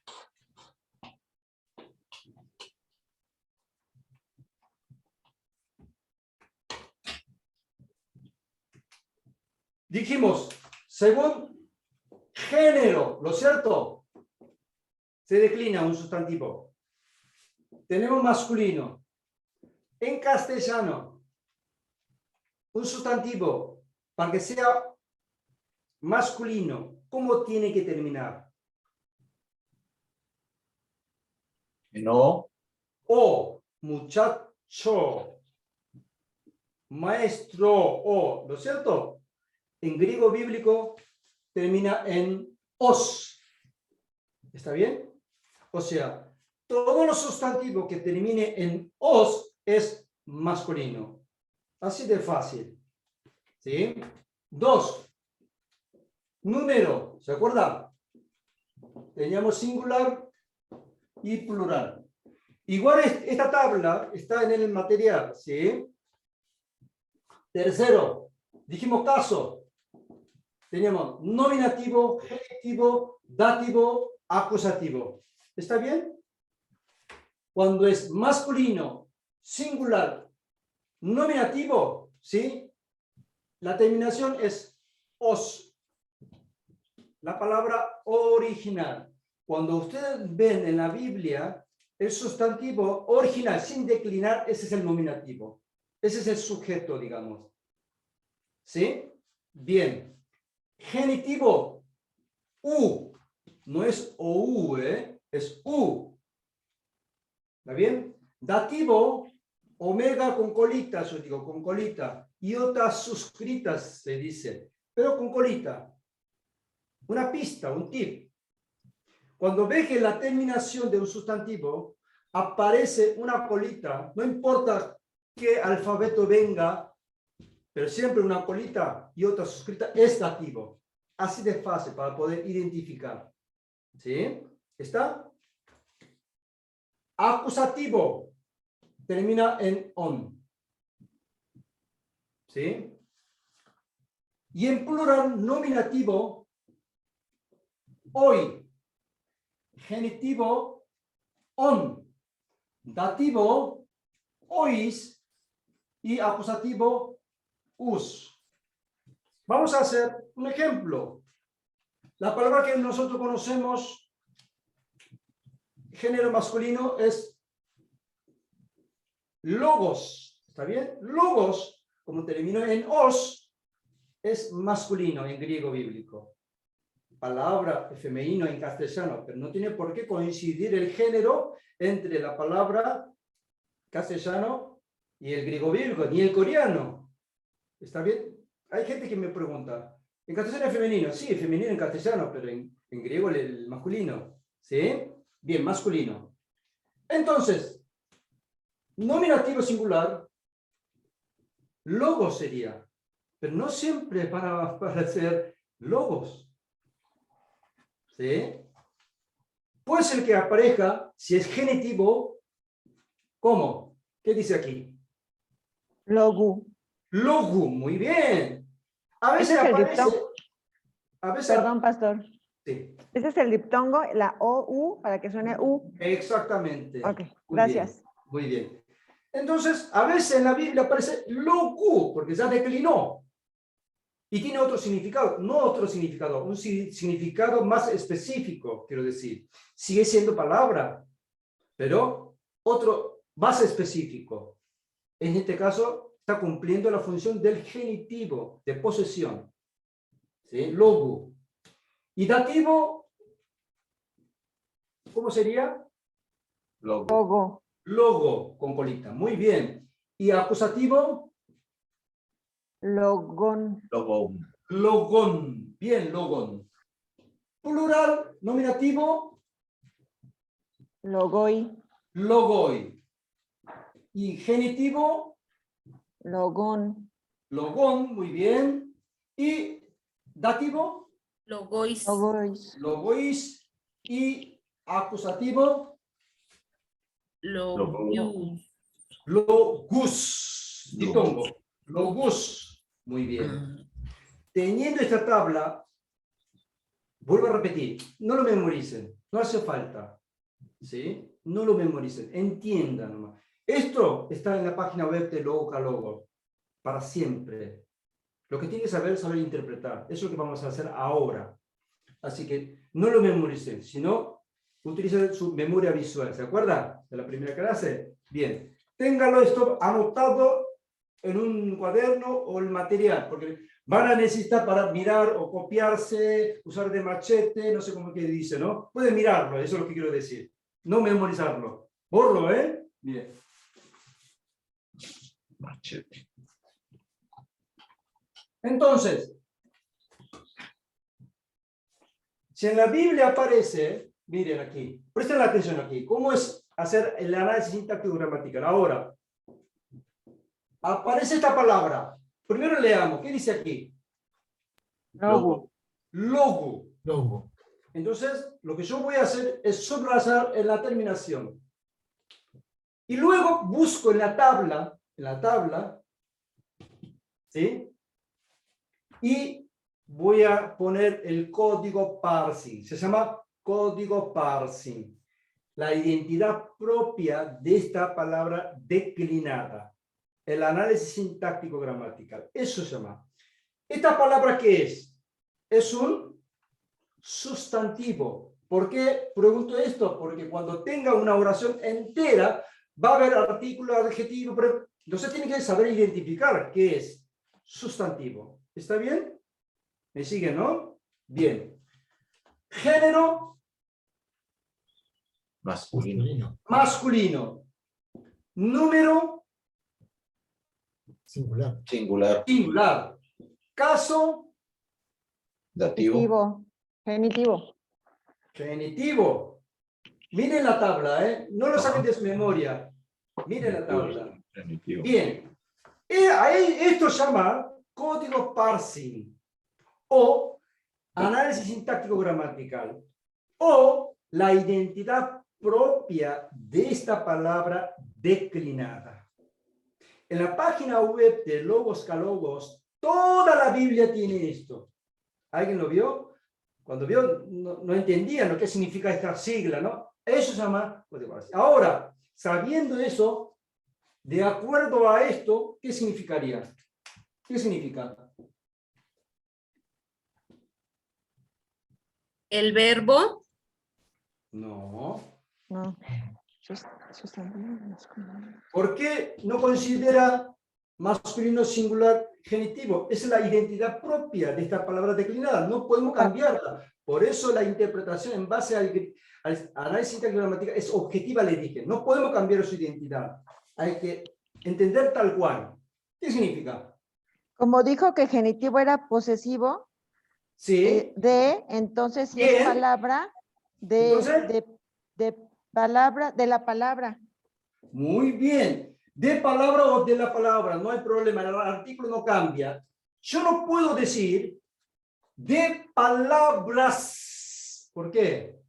Dijimos, según género, ¿lo cierto? Se declina un sustantivo. Tenemos masculino. En castellano, un sustantivo, para que sea masculino, ¿cómo tiene que terminar? No. O, muchacho, maestro, o, ¿no es cierto? En griego bíblico termina en os. ¿Está bien? O sea, todos los sustantivos que termine en os es masculino. Así de fácil. ¿Sí? 2. Número, ¿se acuerdan? Teníamos singular y plural. Igual esta tabla está en el material, ¿sí? Tercero, dijimos caso. Teníamos nominativo, genitivo, dativo, acusativo. ¿Está bien? Cuando es masculino, singular, nominativo, ¿sí? La terminación es os. La palabra original. Cuando ustedes ven en la Biblia el sustantivo original sin declinar, ese es el nominativo. Ese es el sujeto, digamos. ¿Sí? Bien. Genitivo, u. No es ou, es u. ¿Está bien? Dativo, omega con colita, yo digo, con colita. Iota suscritas se dice, pero con colita. Una pista, un tip. Cuando ve que la terminación de un sustantivo aparece una colita, no importa qué alfabeto venga, pero siempre una colita y otra suscrita es dativo. Así de fácil para poder identificar. ¿Sí? ¿Está? Acusativo termina en on. ¿Sí? Y en plural nominativo, hoy. Genitivo, on. Dativo, ois. Y acusativo, us. Vamos a hacer un ejemplo. La palabra que nosotros conocemos, género masculino, es logos. ¿Está bien? Logos, como termina en os, es masculino en griego bíblico. Palabra femenino en castellano, pero no tiene por qué coincidir el género entre la palabra castellano y el griego bíblico, ni el coreano. ¿Está bien? Hay gente que me pregunta, ¿en castellano es femenino? Sí, es femenino en castellano, pero en griego el masculino. ¿Sí? Bien, masculino. Entonces, nominativo singular, logos sería, pero no siempre para ser logos. ¿Sí? Puede ser que aparezca, si es genitivo, ¿cómo? ¿Qué dice aquí? Logu. Logu, muy bien. A veces Ese es el aparece... diptongo. A veces, Perdón, pastor. sí, Ese es el diptongo, la OU, para que suene U. exactamente. Ok, Muy gracias. bien, muy bien. Entonces, a veces en la Biblia aparece logu, porque ya declinó. Y tiene otro significado, no otro significado, un significado más específico, quiero decir. Sigue siendo palabra, pero otro más específico. En este caso, está cumpliendo la función del genitivo, de posesión. ¿Sí? Logu. Y dativo, ¿cómo sería? Logo. Logo. Logo, con colita. Muy bien. Y acusativo, Logon. Logo. logón. Bien, logón. Plural, nominativo, Logoi. logoi. Y genitivo, Logón. logón, muy bien. Y dativo, Logois. Logois. logois. Y acusativo, Logius. logus. Ditongo. Logus. Muy bien. Teniendo esta tabla, vuelvo a repetir, no lo memoricen, no hace falta. ¿Sí? No lo memoricen, entiendan nomás. Esto está en la página web de Logocalogo, para siempre. Lo que tienen que saber es saber interpretar. Eso es lo que vamos a hacer ahora. Así que no lo memoricen, sino utilicen su memoria visual. ¿Se acuerdan de la primera clase? Bien. Ténganlo esto anotado en un cuaderno o el material, porque van a necesitar para mirar o copiarse, usar de machete, no sé cómo que dice, ¿no? Pueden mirarlo, eso es lo que quiero decir. No memorizarlo. Borlo, ¿eh? Bien. Machete. Entonces, si en la Biblia aparece, miren aquí, presten la atención aquí, ¿cómo es hacer el análisis sintáctico gramatical? Ahora, aparece esta palabra. Primero leamos, ¿qué dice aquí? Logo. Logo. Logo. Entonces, lo que yo voy a hacer es subrayar en la terminación. Y luego busco en la tabla, ¿sí? Y voy a poner el código parsing. Se llama código parsing. La identidad propia de esta palabra declinada. El análisis sintáctico gramatical. Eso se llama. ¿Esta palabra qué es? Es un sustantivo. ¿Por qué pregunto esto? Porque cuando tenga una oración entera, va a haber artículo, adjetivo, pero entonces tiene que saber identificar qué es sustantivo. ¿Está bien? ¿Me siguen, no? Bien. Género Masculino. masculino. Número Singular. Singular. singular. Caso Dativo. Genitivo. Genitivo. genitivo. Miren la tabla, ¿eh? No lo saquen de su memoria. Miren la tabla. Genitivo. Bien. Esto se llama código parsing o análisis sintáctico gramatical o la identidad propia de esta palabra declinada. En la página web de Logos Calogos, toda la Biblia tiene esto. ¿Alguien lo vio? Cuando vio, no entendían lo que significa esta sigla, ¿no? Eso se llama código parsing. Ahora, sabiendo eso, de acuerdo a esto, ¿qué significaría? ¿Qué significa? El verbo. No. No. Sustantivo masculino. ¿Por qué no considera masculino singular genitivo. Es la identidad propia de esta palabra declinada. No podemos cambiarla. Por eso la interpretación en base al análisis sintáctico gramática es objetiva, le dije. No podemos cambiar su identidad. Hay que entender tal cual. ¿Qué significa? Como dijo que genitivo era posesivo, Sí. entonces si Bien. es palabra, Entonces. de la palabra. Muy bien. De palabra o de la palabra, no hay problema. El artículo no cambia. Yo no puedo decir de palabras. ¿Por qué?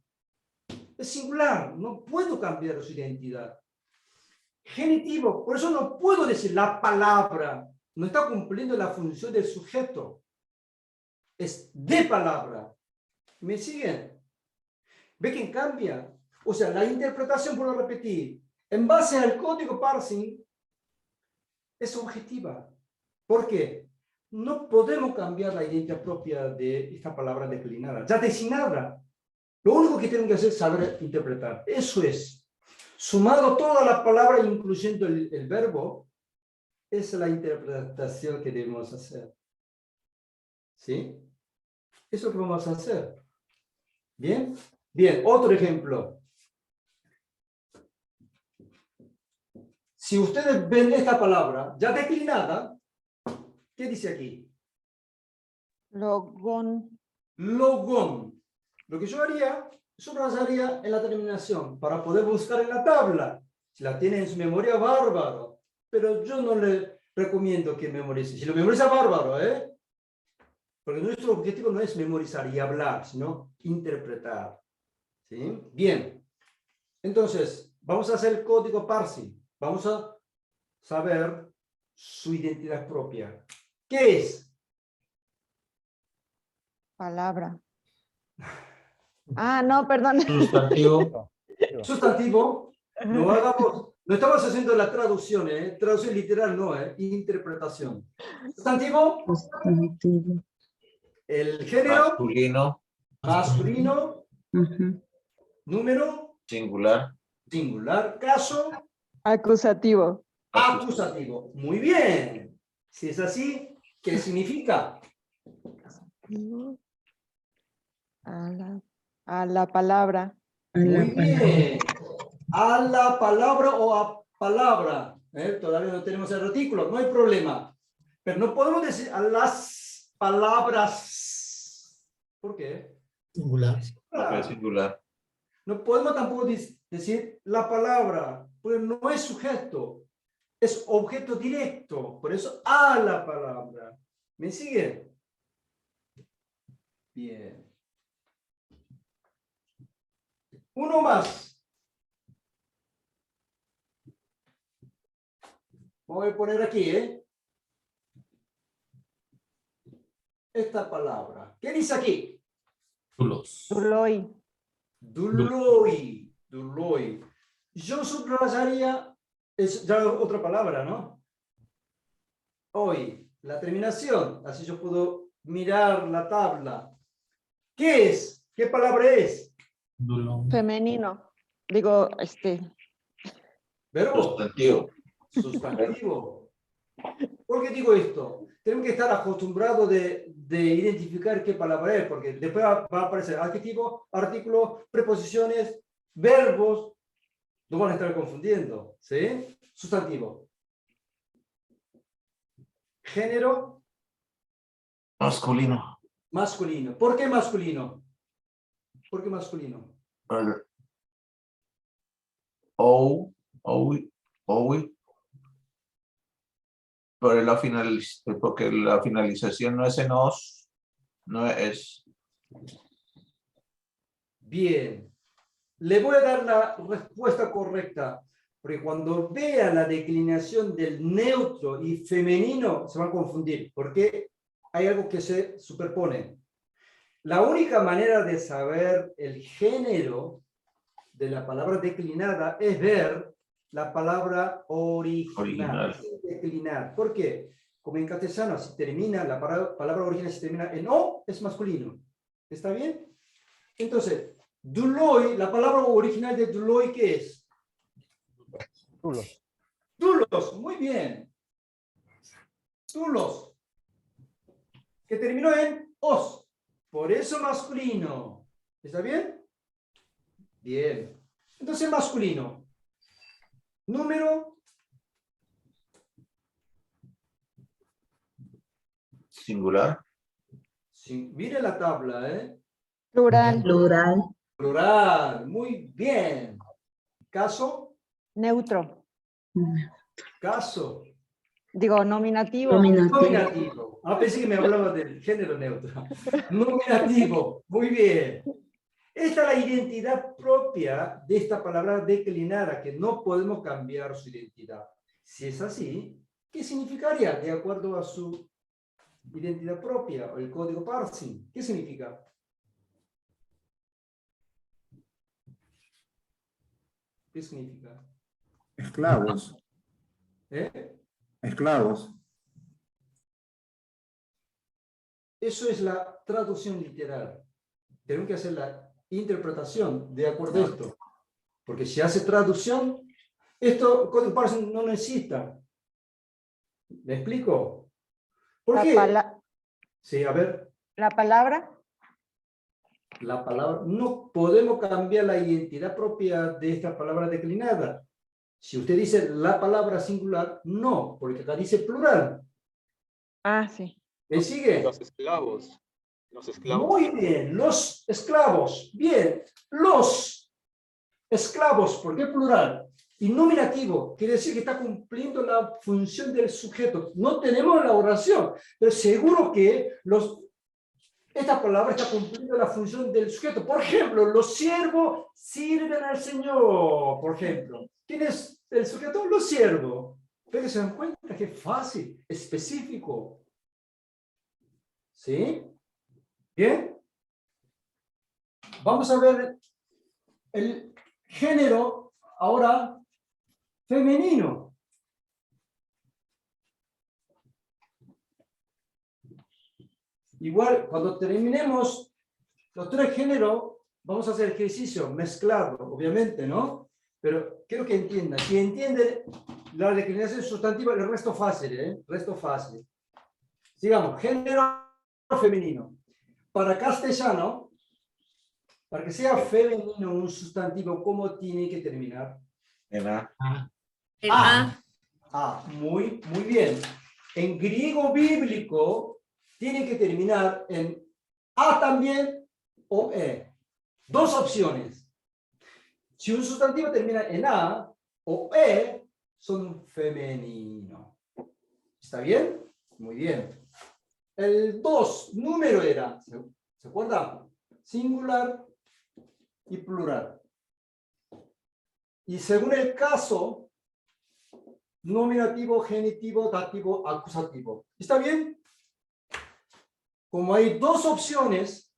Es singular. No puedo cambiar su identidad. Genitivo. Por eso no puedo decir la palabra. No está cumpliendo la función del sujeto. Es de palabra. ¿Me siguen? ¿Ve que cambia? O sea, la interpretación, por repetir, en base al código parsing, es objetiva. ¿Por qué? No podemos cambiar la identidad propia de esta palabra declinada, ya designada. Lo único que tenemos que hacer es saber interpretar. Eso es. Sumado todas las palabras, incluyendo el verbo, es la interpretación que debemos hacer. ¿Sí? Eso es lo que vamos a hacer. ¿Bien? Bien, otro ejemplo. Si ustedes ven esta palabra ya declinada, ¿qué dice aquí? Logón. Logón. Lo que yo haría, subrayaría en la terminación para poder buscar en la tabla. Si la tiene en su memoria, bárbaro. Pero yo no le recomiendo que memorice. Si lo memoriza, bárbaro, ¿eh? Porque nuestro objetivo no es memorizar y hablar, sino interpretar. ¿Sí? Bien. Entonces, vamos a hacer el código parsing. Vamos a saber su identidad propia. ¿Qué es? Palabra. Ah, no, perdón. Sustantivo. Sustantivo. No hagamos, no estamos haciendo la traducción, ¿eh? Traducción literal no, ¿eh? Interpretación. Sustantivo. Sustantivo. El género. Masculino. Masculino. Número. Singular. Singular. Caso. Acusativo. Acusativo. Muy bien. Si es así, ¿qué significa? A la palabra. Muy bien. A la palabra o a palabra. Todavía no tenemos el artículo, no hay problema. Pero no podemos decir a las palabras. ¿Por qué? Singular. Porque es singular. No podemos tampoco decir la palabra, porque no es sujeto, es objeto directo. Por eso a la palabra. ¿Me sigue? Bien. Uno más. Voy a poner aquí, esta palabra. ¿Qué dice aquí? Duloi. Duloi. Duloi. Yo subrayaría, es ya otra palabra, ¿no? Hoy, la terminación. Así yo puedo mirar la tabla. ¿Qué es? ¿Qué palabra es? Femenino. Digo, Verbo. Sustantivo. Sustantivo. ¿Por qué digo esto? Tenemos que estar acostumbrados de identificar qué palabra es, porque después va a aparecer adjetivo, artículo, preposiciones, verbos. No van a estar confundiendo. ¿Sí? Sustantivo. Género. Masculino. Masculino. ¿Por qué masculino? ¿Por qué masculino? Porque la finalización no es en os, no es. Bien. Le voy a dar la respuesta correcta, porque cuando vean la declinación del neutro y femenino se van a confundir, porque hay algo que se superpone. La única manera de saber el género de la palabra declinada es ver la palabra original. Declinar. ¿Por qué? Como en castellano, si termina, la palabra original se termina en O, es masculino. ¿Está bien? Entonces, Duloi, la palabra original de Duloi, ¿qué es? Dulos. Dulos, muy bien. Tulos, que terminó en os. Por eso masculino. ¿Está bien? Bien. Entonces masculino. Número Singular. mire la tabla, ¿eh? Plural. Plural. Plural. Muy bien. Caso. Neutro. Caso. Digo, nominativo. Nominativo. Ah, pensé que me hablaba del género neutro. Nominativo. Muy bien. Esta es la identidad propia de esta palabra declinada, que no podemos cambiar su identidad. Si es así, ¿qué significaría de acuerdo a su identidad propia o el código parsing? ¿Qué significa? ¿Qué significa? Esclavos. ¿Eh? Esclavos. Eso es la traducción literal. Tenemos que hacer la interpretación de acuerdo a esto. Porque si hace traducción, esto código parsing no necesita. ¿Me explico? ¿Por qué? Sí, a ver. La palabra. La palabra, no podemos cambiar la identidad propia de esta palabra declinada. Si usted dice la palabra singular, no, porque acá dice plural. Ah, sí. ¿Me sigue? Los esclavos. Los esclavos. Muy bien, los esclavos. Bien, los esclavos, ¿por qué plural? Y nominativo, quiere decir que está cumpliendo la función del sujeto. No tenemos la oración, pero seguro que esta palabra está cumpliendo la función del sujeto. Por ejemplo, los siervos sirven al Señor, por ejemplo. ¿Quién es el sujeto? Los siervos. Pero se dan cuenta que es fácil, específico. ¿Sí? Bien. Vamos a ver el género ahora femenino. Igual, cuando terminemos los tres géneros, vamos a hacer ejercicio mezclado, obviamente, ¿no? Pero quiero que entiendan. Si entiende la declinación sustantiva, el resto fácil, ¿eh? Resto fácil. Sigamos, género femenino. Para castellano, para que sea femenino un sustantivo, ¿cómo tiene que terminar? En A. En A. Muy bien. En griego bíblico, tiene que terminar en A también o E. Dos opciones. Si un sustantivo termina en A o E, son femenino. ¿Está bien? Muy bien. El 2, número era, ¿se acuerdan? Singular y plural. Y según el caso, nominativo, genitivo, dativo, acusativo. ¿Está bien? Como hay dos opciones,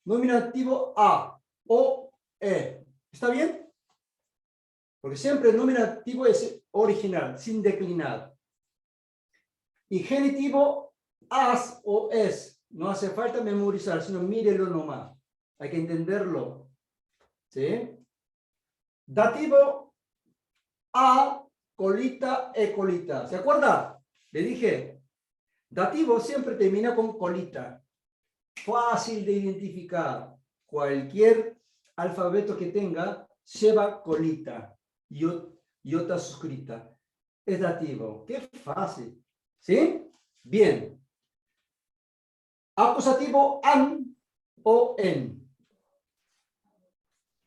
nominativo A o E. ¿Está bien? Porque siempre el nominativo es original, sin declinar. Y genitivo, as o es. No hace falta memorizar, sino mírelo nomás. Hay que entenderlo. ¿Sí? Dativo, a, colita, e colita. ¿Se acuerda? Le dije, dativo siempre termina con colita. Fácil de identificar. Cualquier alfabeto que tenga lleva colita. Iota suscrita. Es dativo. Qué fácil. ¿Sí? Bien. Acusativo, an o en.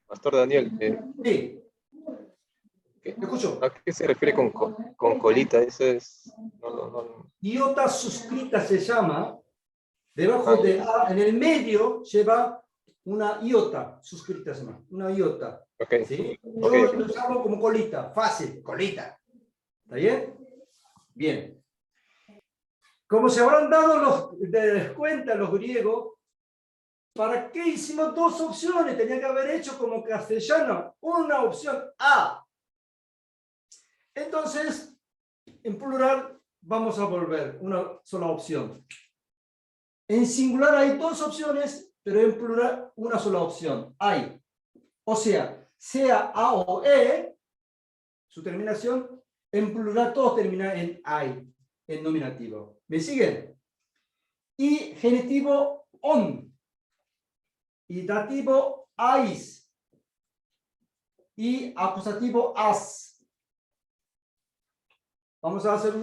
Pastor Daniel, Sí. ¿Me escucho? ¿a qué se refiere con colita? Eso es... Iota suscrita se llama. Debajo de A, en el medio, lleva una iota suscrita, se llama. Una iota. Okay. ¿Sí? Okay. Yo lo llamo como colita. Fácil, colita. ¿Está bien? Bien. Como se habrán dado cuenta los griegos, ¿para qué hicimos dos opciones? Tenía que haber hecho como castellano una opción A. Entonces, en plural, vamos a volver una sola opción. En singular hay dos opciones, pero en plural una sola opción. Hay. O sea A o E, su terminación, en plural todos terminan en hay. en nominativo. ¿Me siguen? Y genitivo on. Y dativo ais. Y acusativo as. Vamos a hacer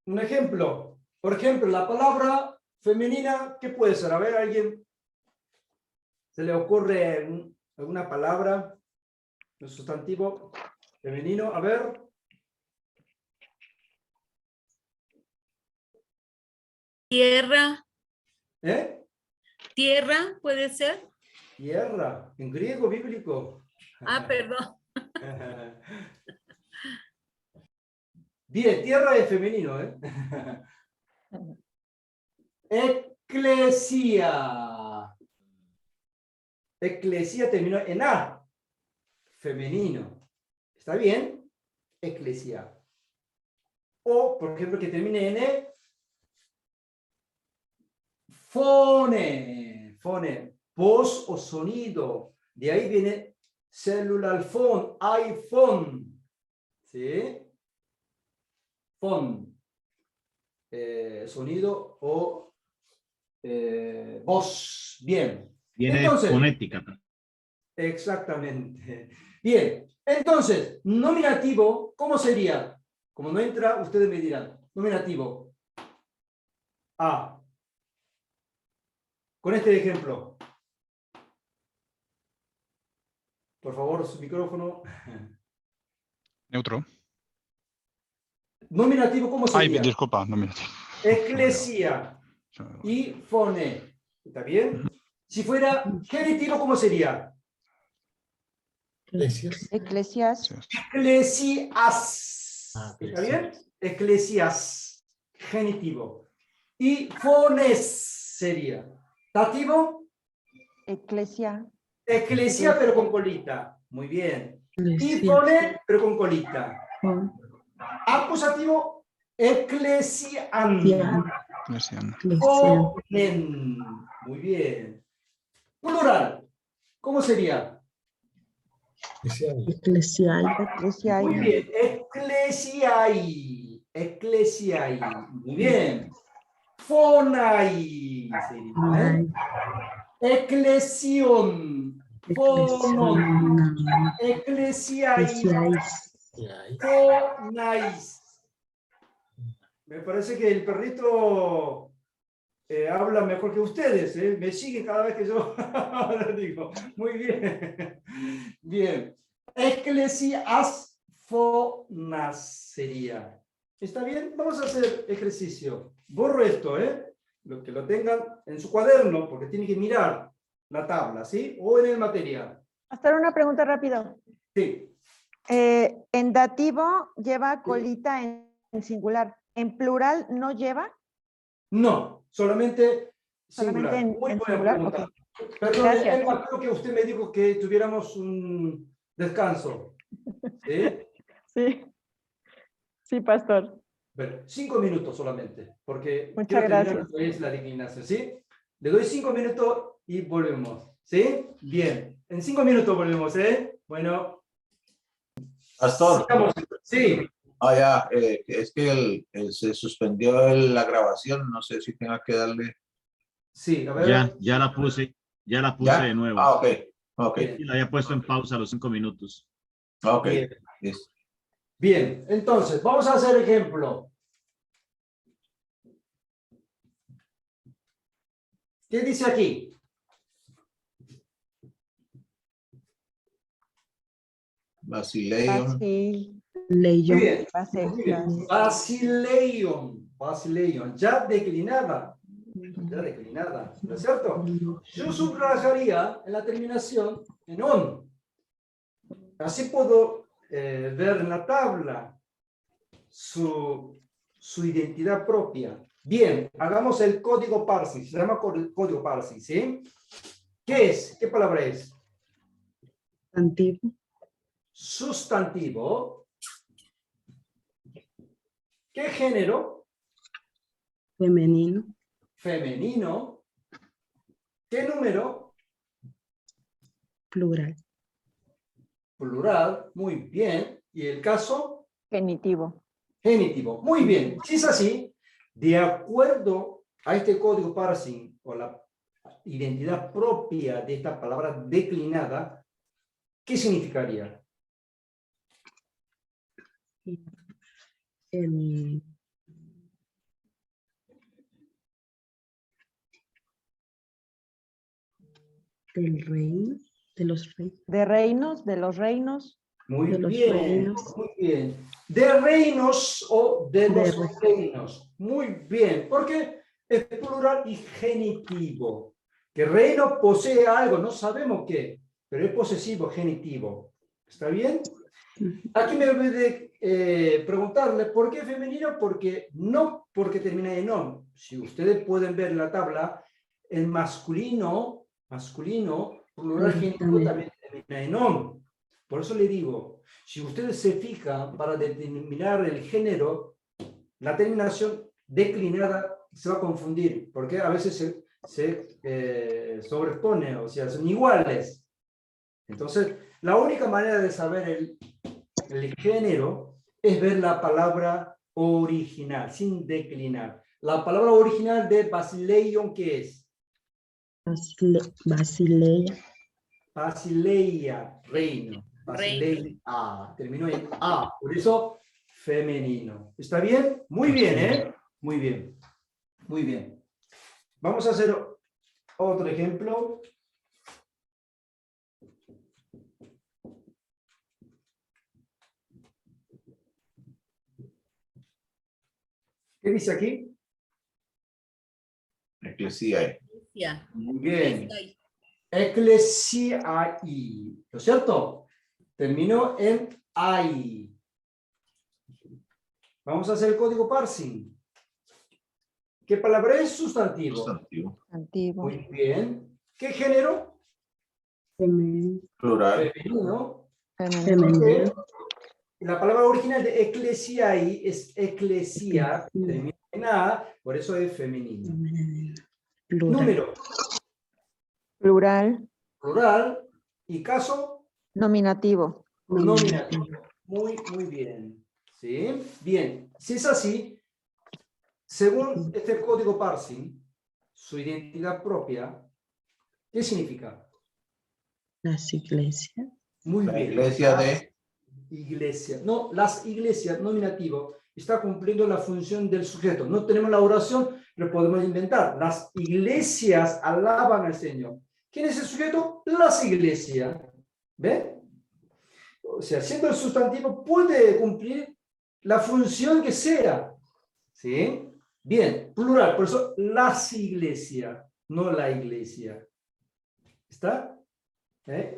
un ejemplo. Por ejemplo, la palabra femenina, ¿qué puede ser? A ver, ¿alguien se le ocurre alguna palabra, un sustantivo femenino? A ver. Tierra, ¿Eh? tierra puede ser. Tierra, en griego bíblico. Ah, perdón. Bien, tierra es femenino, ¿eh? Eclesia. Eclesia terminó en A. Femenino. ¿Está bien? Eclesia. O, por ejemplo, que termine en E. Fone. Fone. Voz o sonido. De ahí viene celular phone. iPhone. ¿Sí? Phone. Sonido o voz. Bien. Tiene Entonces, fonética. exactamente. Bien. Entonces, nominativo, ¿cómo sería? Como no entra, ustedes me dirán. Nominativo. A. Con este ejemplo. Por favor, su micrófono. Neutro. Nominativo, ¿cómo Ay, sería? disculpa, nominativo. Eclesia y fone. ¿Está bien? Si fuera genitivo, ¿cómo sería? Eclesias. Eclesias. Eclesias. Ah, ¿Está bien? Eclesias. Genitivo. Y fones sería. Dativo. Eclesia. Eclesia, pero con colita. Muy bien. Y fone, pero con colita. Acusativo. Eclesian. Fonen. Muy bien. Plural. ¿Cómo sería? Eclesiai. Muy bien. Eclesiai. Eclesiai. Muy bien. Fonai. Sería, ¿eh? Eclesion. Fonon. Eclesiais. Fonais. Me parece que el perrito habla mejor que ustedes, ¿eh? Me sigue cada vez que yo digo. Muy bien. Bien. Eclesias fonas sería. ¿Está bien? Vamos a hacer ejercicio. Borro esto, ¿eh? Lo que lo tengan en su cuaderno, porque tienen que mirar la tabla, ¿sí? O en el material. Hasta una pregunta rápido. Sí. En dativo lleva colita en singular. ¿En plural no lleva? No, solamente singular. Solamente Muy en buena singular. pregunta. Ok. Perdón, Gracias. creo que usted me dijo que tuviéramos un descanso. ¿Sí? Sí. Sí, pastor. Bueno, 5 minutos solamente, porque Muchas quiero terminar gracias. con la declinación, ¿sí? Le doy 5 minutos y volvemos, ¿sí? Bien, en 5 minutos volvemos, ¿eh? Bueno. Pastor. Sigamos. Sí. Ya, es que se suspendió la grabación, no sé si tenga que darle. Sí, a ver. Ya la puse ¿Ya? de nuevo. Ah, ok. Y la había puesto en pausa a los 5 minutos. Ok. Bien. Listo. Bien, entonces, vamos a hacer ejemplo. ¿Qué dice aquí? Basileon. Muy bien. Muy bien. Basileon. Ya declinada. ¿No es cierto? Yo subrayaría en la terminación en on. Así puedo ver en la tabla su identidad propia. Bien, hagamos el código parsing. Se llama código parsing, ¿sí? ¿Qué es? ¿Qué palabra es? Sustantivo. Sustantivo. ¿Qué género? Femenino. Femenino. ¿Qué número? Plural. Plural. Muy bien. ¿Y el caso? Genitivo. Genitivo. Muy bien. Si es así, de acuerdo a este código parsing o la identidad propia de esta palabra declinada, ¿qué significaría? El, del reino, de los reinos. De reinos, de los reinos. Muy De los bien, reinos. muy bien. De reinos o de los De reinos. Muy bien, porque es plural y genitivo. Que reino posee algo, no sabemos qué, pero es posesivo, genitivo. ¿Está bien? Aquí me olvidé preguntarle por qué femenino, porque no porque termina en on. Si ustedes pueden ver la tabla, el masculino, plural genitivo también termina en on. Por eso le digo, si ustedes se fijan para determinar el género, la terminación declinada se va a confundir, porque a veces se sobrepone, o sea, son iguales. Entonces, la única manera de saber el género es ver la palabra original, sin declinar. La palabra original de Basileion, ¿qué es? Basileia. Basileia, reino. Basileia, terminó en A, por eso femenino. ¿Está bien? Muy bien, ¿eh? Muy bien. Muy bien. Vamos a hacer otro ejemplo. ¿Qué dice aquí? Eclesiae. Ya. Muy bien. Ecclesiai, ¿no es cierto? Terminó en ai. Vamos a hacer el código parsing. ¿Qué palabra es? Sustantivo. Sustantivo. Antiguo. Muy bien. ¿Qué género? Femenino. Plural. Femenino. Femenino. La palabra original de ecclesiai es eclesia, termina en a, por eso es femenino. Plural. Número. Plural. Plural. Y caso. Nominativo. Nominativo. Muy bien. ¿Sí? Bien. Si es así, según este código parsing, su identidad propia, ¿qué significa? Las iglesias. Muy La bien. iglesia de... Iglesia. No, las iglesias, nominativo, está cumpliendo la función del sujeto. No tenemos la oración, pero podemos inventar. Las iglesias alaban al Señor. ¿Quién es el sujeto? Las iglesias. ¿Ven? O sea, siendo el sustantivo puede cumplir la función que sea. ¿Sí? Bien, plural. Por eso las iglesias, no la iglesia. ¿Está?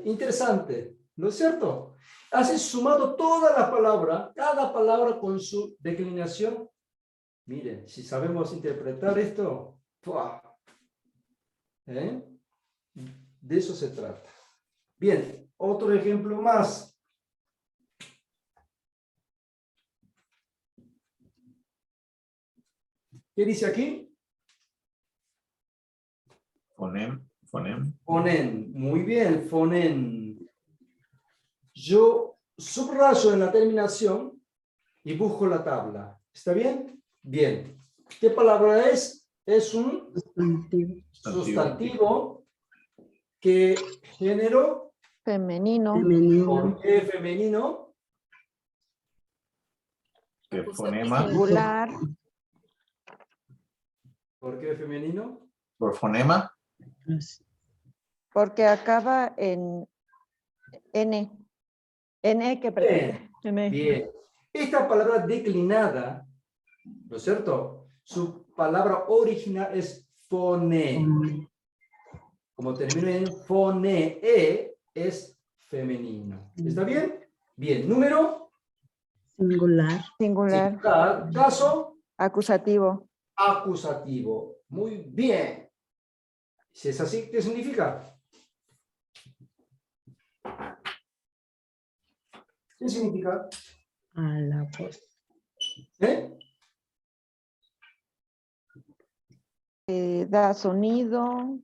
Interesante, ¿no es cierto? Así sumado toda la palabra, cada palabra con su declinación. Miren, si sabemos interpretar esto, ¡pua! De eso se trata. Bien, otro ejemplo más. ¿Qué dice aquí? Fonem. Fonen. Muy bien, fonen. Yo subrayo en la terminación y busco la tabla. ¿Está bien? Bien. ¿Qué palabra es? Es un sustantivo. ¿Qué género? Femenino. ¿Por qué femenino? ¿Qué fonema? Singular. ¿Por qué femenino? ¿Por fonema? Porque acaba en N. N que Bien. N. Bien. Esta palabra declinada, ¿no es cierto? Su palabra original es fone. Como termina en fone, es femenino. ¿Está bien? Bien. Número. Singular. Singular. Singular. Caso. Acusativo. Acusativo. Muy bien. Si es así, ¿qué significa? ¿Qué significa? A la voz. Da sonido.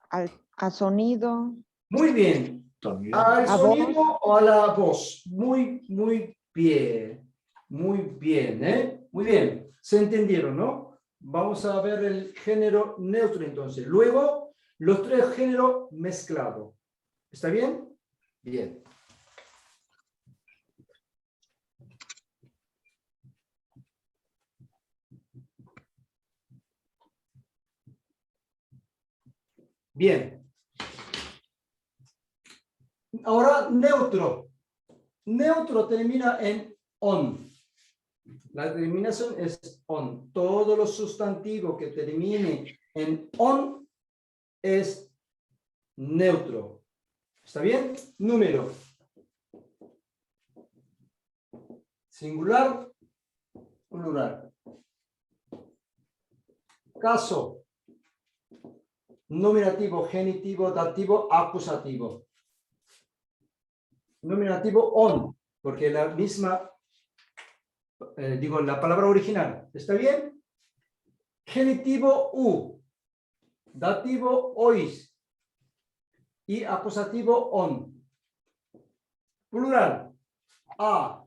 A sonido. Muy bien. Sonido. ¿Al A sonido voz. o a la voz? Muy bien. Muy bien, ¿eh? Muy bien. ¿Se entendieron, no? Vamos a ver el género neutro entonces. Luego, los tres géneros mezclados. ¿Está bien? Bien. Bien. Ahora, neutro. Neutro termina en on. La terminación es on. Todos los sustantivos que terminen en on es neutro. ¿Está bien? Número. Singular, plural. Caso. Nominativo, genitivo, dativo, acusativo. Nominativo on, porque la misma, digo, la palabra original. ¿Está bien? Genitivo u, dativo ois y acusativo on. Plural a,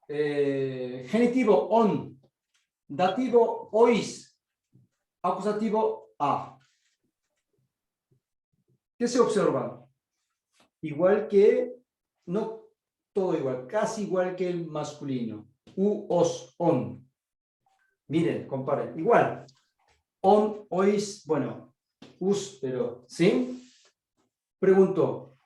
genitivo on, dativo ois, acusativo a. ¿Qué se observa? Igual que, no todo igual, casi igual que el masculino. U, os, on. Miren, comparen. Igual. On, ois, bueno, us, pero, ¿sí? Pregunto.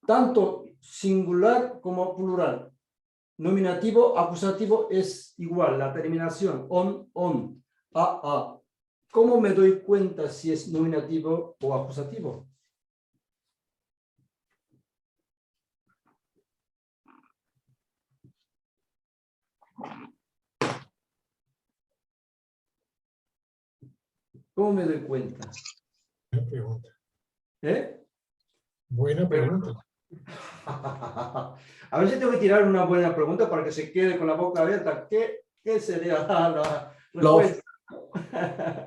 Tanto singular como plural. Nominativo, acusativo es igual. La terminación on, a. ¿Cómo me doy cuenta si es nominativo o acusativo? ¿Cómo me doy cuenta? Buena pregunta. ¿Eh? Buena pregunta. A ver si tengo que tirar una buena pregunta para que se quede con la boca abierta. ¿Qué sería la respuesta?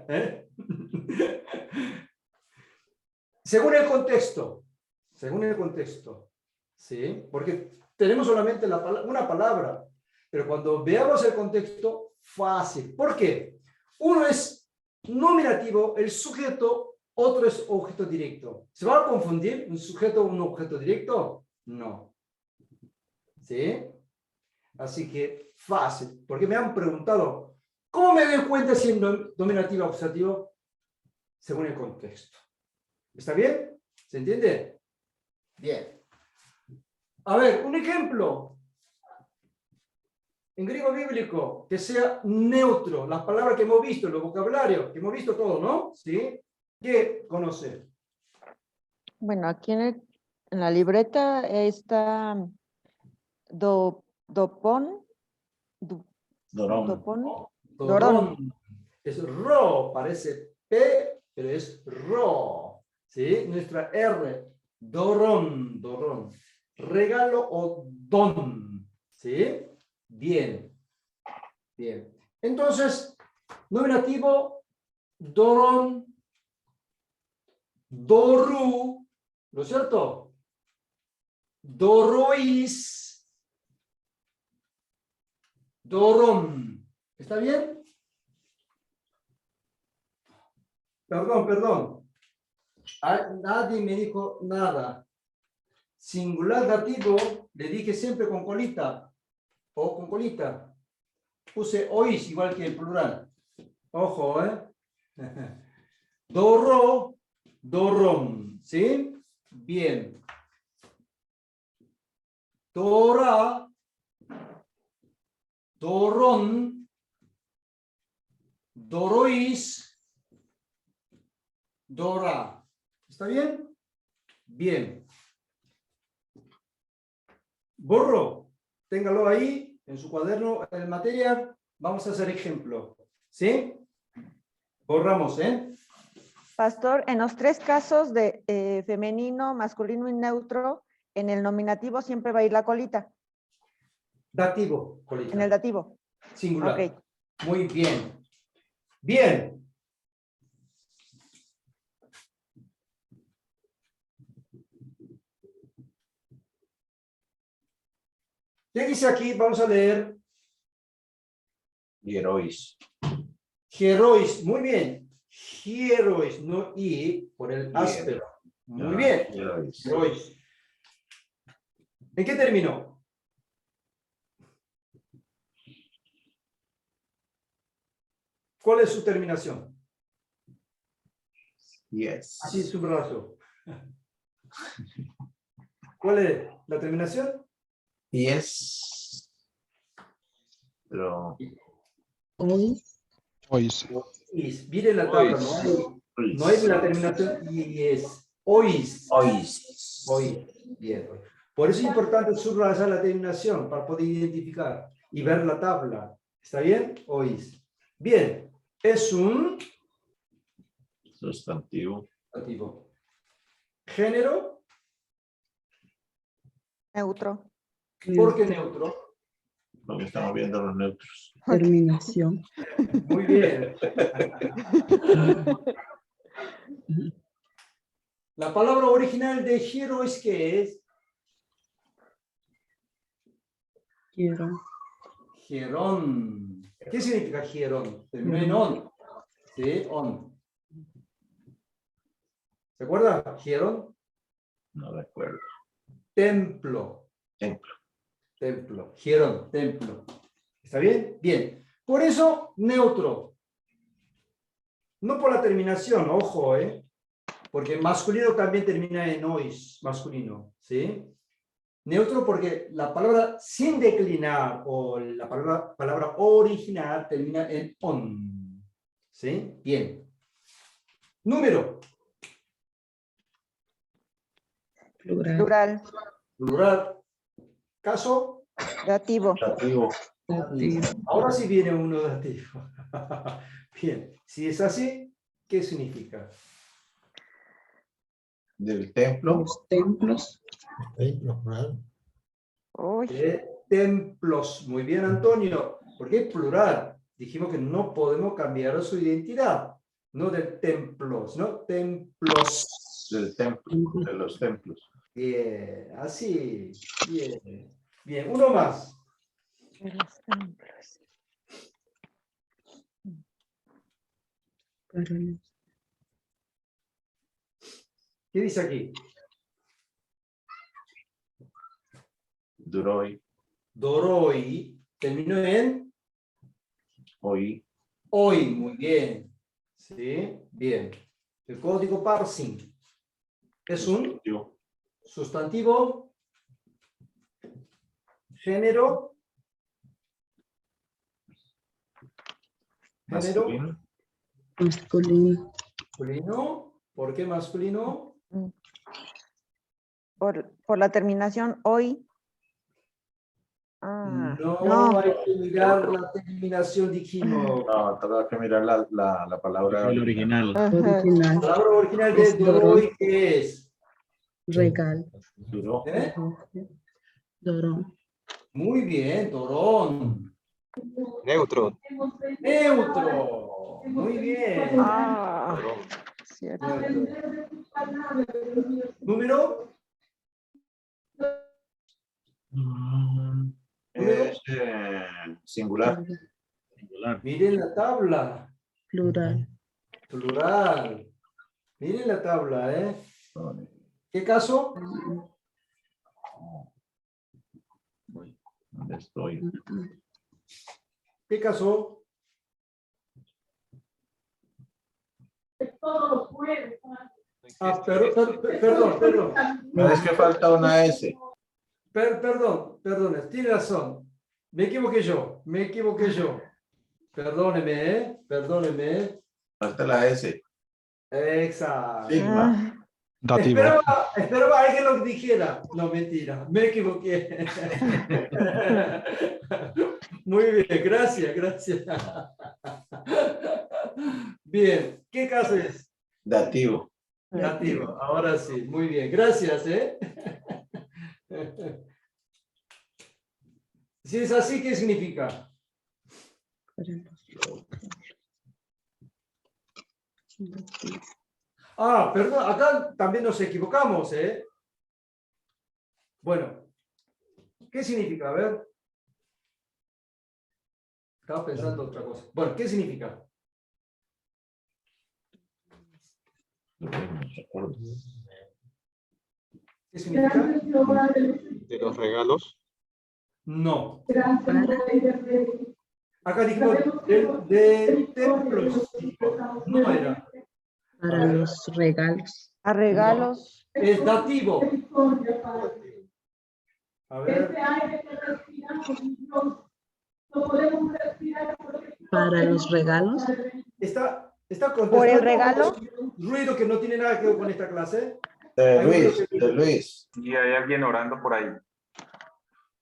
¿Eh? Según el contexto. Según el contexto. ¿Sí? Porque tenemos solamente una palabra. Pero cuando veamos el contexto, fácil. ¿Por qué? Uno es nominativo, el sujeto, otro es objeto directo. ¿Se va a confundir un sujeto un objeto directo? No. ¿Sí? Así que fácil, porque me han preguntado, ¿cómo me doy cuenta si es nominativo o acusativo? Según el contexto. ¿Está bien? ¿Se entiende? Bien. A ver, un ejemplo. En griego bíblico, que sea neutro, las palabras que hemos visto, los vocabularios, que hemos visto todo, ¿no? ¿Sí? ¿Qué conoce? Bueno, aquí en la libreta está dopón, Dorón. dopón, Dorón. Es ro, parece P, pero es ro. ¿Sí? Nuestra R. Dorón. Regalo o don. ¿Sí? Bien. Bien. Entonces, nominativo, dorón, doru, ¿no es cierto? Dorois, dorón. ¿Está bien? Perdón. Nadie me dijo nada. Singular dativo, le dije siempre con colita. O con colita. Puse ois igual que el plural. Ojo, ¿eh? Dorro, dorón. ¿Sí? Bien. Dora, dorón, dorois, dora. ¿Está bien? Bien. Borro. Téngalo ahí en su cuaderno, el material. Vamos a hacer ejemplo. ¿Sí? Borramos, ¿eh? Pastor, en los tres casos de femenino, masculino y neutro, en el nominativo siempre va a ir la colita. Dativo, colita. En el dativo. Singular. Ok. Muy bien. Bien. ¿Qué dice aquí? Vamos a leer. Hierois. Hierois, muy bien. Hierois, no I, por el áspero. Muy bien. Hierois. Hierois. ¿En qué terminó? ¿Cuál es su terminación? Yes. Así su brazo. ¿Cuál es la terminación? Yes. Pero Hoy. Ois. Is. Mire la tabla, no hay la terminación y es. Ois. Ois. Hoy. Bien. Por eso es importante subrayar la terminación para poder identificar y ver la tabla. ¿Está bien? Ois. Bien. Es un Sustantivo. sustantivo. Género. Neutro. ¿Por qué neutro? Porque estamos viendo los neutros. Terminación. Muy bien. La palabra original de hierois, ¿qué es? Quiero. Hierón. ¿Qué significa hierón? Termina en on. ¿Sí? On. ¿Se acuerda? Hierón. No recuerdo. Templo. Templo. Templo. Hierón. Templo. ¿Está bien? Bien. Por eso, neutro. No por la terminación, ojo, porque masculino también termina en ois, masculino, ¿sí? Neutro porque la palabra sin declinar o la palabra original termina en on, ¿sí? Bien. Número. Plural. Plural. Plural. Caso. Dativo. Dativo. Dativo. Ahora sí viene uno dativo. Bien. Si es así, ¿qué significa? Del templo. Los templos. Templos, ¿verdad? Uy. Templos. Muy bien, Antonio. Porque es plural. Dijimos que no podemos cambiar su identidad. No de templos, ¿no? Templos. Del templo. De los templos. Bien, así. Bien. Bien, uno más. De los templos. Para los ¿Qué dice aquí? Duroi. Doroi. Terminó en Oí. hoy. Muy bien. ¿Sí? Bien. El código parsing. Es un sustantivo, género, Masculino. masculino. masculino. ¿Por qué masculino? Por la terminación hoy. Ah, No, hay que mirar la terminación, dijimos. No, tengo que mirar la palabra. El original. Ajá. La Original. palabra original de Es Doroi, ¿qué es? Regal. Duró. Dorón. Muy bien, Dorón. Neutro. Neutro. Muy bien. Ah, cierto. Neutro. Número. Es singular. Singular. Miren la tabla. Plural. Plural. Miren la tabla, ¿Qué caso? ¿Dónde estoy? ¿Qué caso? Perdón. No, es que falta una S. Perdón, tiene razón. Me equivoqué yo. Perdóneme. Falta la S. Exacto. Sigma. Dativo. Esperaba a alguien lo dijera. No, mentira, me equivoqué. Muy bien, gracias. Bien, ¿qué caso es? Dativo. Dativo, ahora sí, muy bien, gracias. Si es así, ¿qué significa? Perdón, acá también nos equivocamos, Bueno, ¿Qué significa? A ver. Estaba pensando otra cosa. Bueno, ¿qué significa? ¿Qué significa? De los regalos. No. Para, Acá dijimos de templos. No era. para los regalos. A regalos. Es dativo. A ver. Para los regalos. Está contestando ¿Por el regalo? ruido que no tiene nada que ver con esta clase. Hay ruido Luis, que- de Luis. Y hay alguien orando por ahí.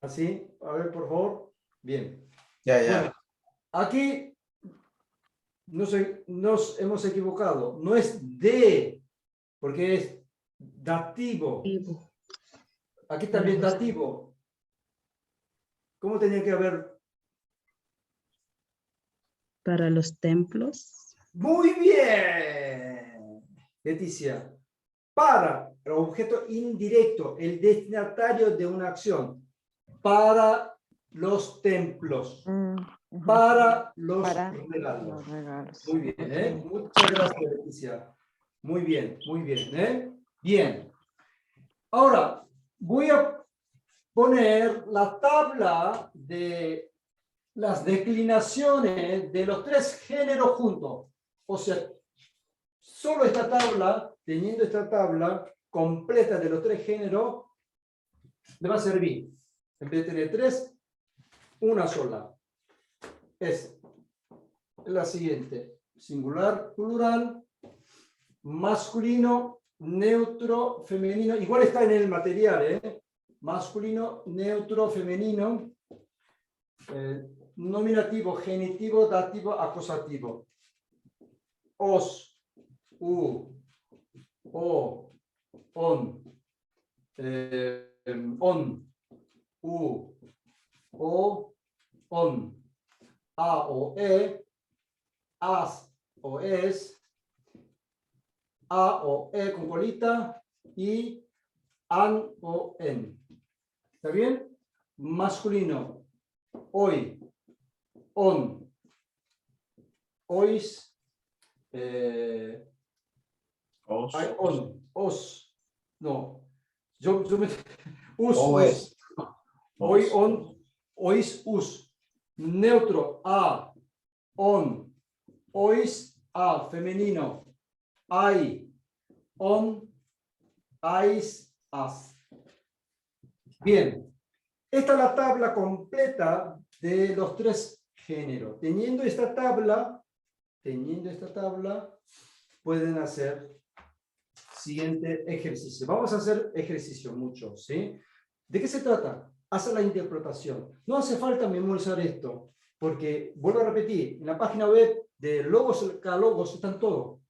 Así, a ver, por favor. Bien. Ya, ya. Bueno, aquí nos hemos equivocado. No es de, porque es dativo. Vivo. Aquí también dativo. ¿Cómo tenía que haber? Para los templos. Muy bien, Leticia. Para el objeto indirecto, el destinatario de una acción. Para los templos. Ujú. Para los Para regalos. los regalos. Muy bien, ¿eh? Muchas gracias, Leticia. Muy bien, ¿eh? Bien. Ahora, voy a poner la tabla de las declinaciones de los tres géneros juntos. O sea, solo esta tabla, teniendo esta tabla completa de los tres géneros, le va a servir. En vez de tener tres, una sola. Es la siguiente: singular, plural, masculino, neutro, femenino. Igual está en el material, ¿eh? Masculino, neutro, femenino, nominativo, genitivo, dativo, acusativo. Os, u, o, on, on, u, o, on, a o e, as o es, a o e con colita y an o en. ¿Está bien? Masculino, hoy, on, ois, Os. os, no, yo me, us, Os. hoy, on, ois, us, neutro, a, on, ois, a, femenino, ai, on, ais, as. Bien, esta es la tabla completa de los tres géneros. Teniendo esta tabla, pueden hacer siguiente ejercicio. Vamos a hacer ejercicio mucho, ¿sí? ¿De qué se trata? Hacer la interpretación. No hace falta memorizar esto, porque, vuelvo a repetir, en la página web de Logos, cada Logos están todos.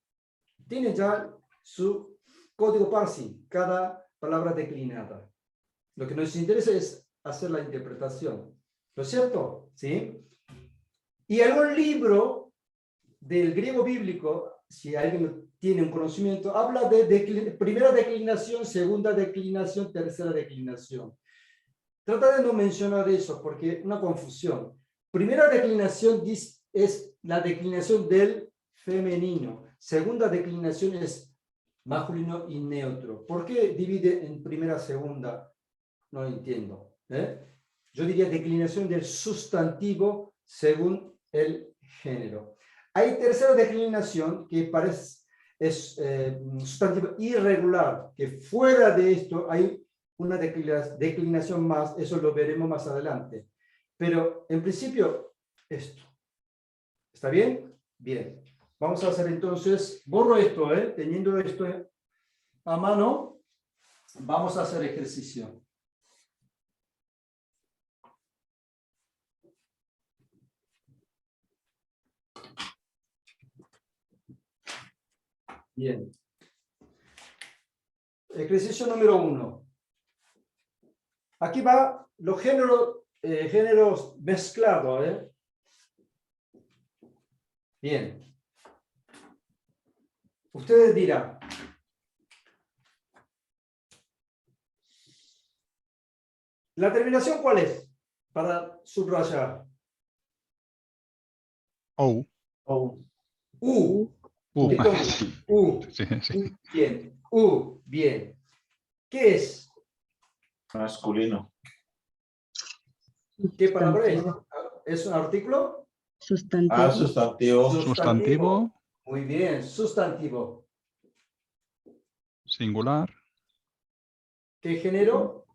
Tienen ya su código parsing, cada palabra declinada. Lo que nos interesa es hacer la interpretación. ¿No es cierto? ¿Sí? Y algún libro del griego bíblico, si alguien tiene un conocimiento, habla de primera declinación, segunda declinación, tercera declinación. Trata de no mencionar eso porque es una confusión. Primera declinación es la declinación del femenino. Segunda declinación es masculino y neutro. ¿Por qué divide en primera, segunda? No entiendo. Yo diría declinación del sustantivo según el género. Hay tercera declinación que es sustantivo irregular, que fuera de esto hay una declinación más, eso lo veremos más adelante. Pero en principio, esto. ¿Está bien? Bien. Vamos a hacer entonces, borro esto, teniendo esto a mano, vamos a hacer ejercicio. Bien. Ejercicio número 1. Aquí va los géneros mezclados. Bien. Ustedes dirán. ¿La terminación cuál es? Para subrayar. O. U. U. Entonces, U. Sí, sí. Bien. U. Bien. ¿Qué es? Masculino. ¿Qué palabra es? Sustantivo. ¿Es un artículo? Sustantivo. Ah, sustantivo. Sustantivo. Muy bien. Sustantivo. Singular. ¿Qué género?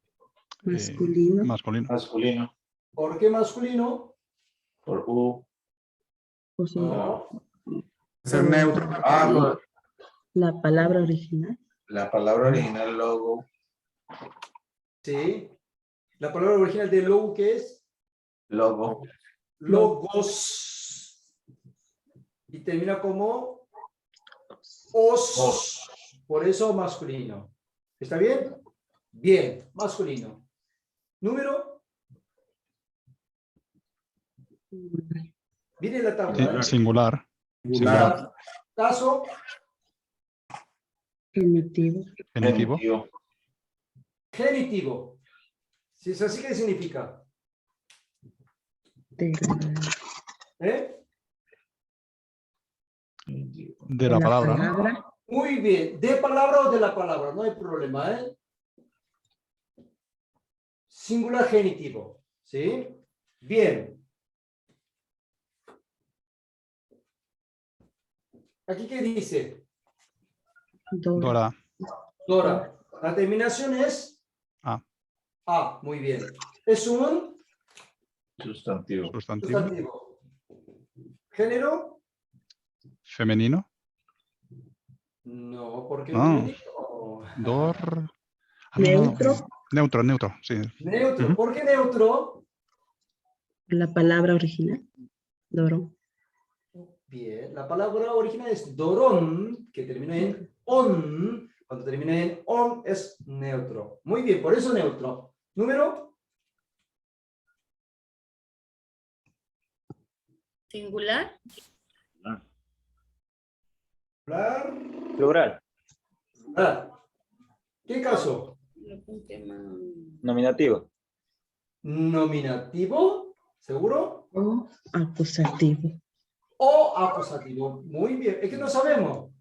Masculino. Masculino. Masculino. ¿Por qué masculino? Por U. No. Ser neutro. Ah, por La palabra original. la palabra original logo. Sí. La palabra original de logo, ¿qué es? Logo. Logos. Y termina como os. Por eso masculino. ¿Está bien? Bien, masculino. ¿Número? Viene la tabla. ¿eh? Singular. Singular. Caso. Genitivo. Genitivo. Genitivo. Si es así, ¿qué significa? De De la palabra, ¿no? Muy bien. ¿De palabra o de la palabra? No hay problema, ¿eh? Singular genitivo. ¿Sí? Bien. ¿Aquí qué dice? Dora. Dora. La terminación es A. A. Muy bien. Es un Sustantivo. Sustantivo. sustantivo. ¿Género? Femenino. No, porque No. femenino. Dor. Neutro. Neutro, neutro, sí. Neutro. Ujú. ¿Por qué neutro? La palabra original. Doro. Bien. La palabra original es dorón, que termina en on. Cuando termina en on es neutro. Muy bien, por eso neutro. ¿Número? Singular. Plural. Plural. ¿Qué caso? Nominativo. Nominativo. ¿Seguro? O acusativo. O acusativo. Muy bien. Es que no sabemos.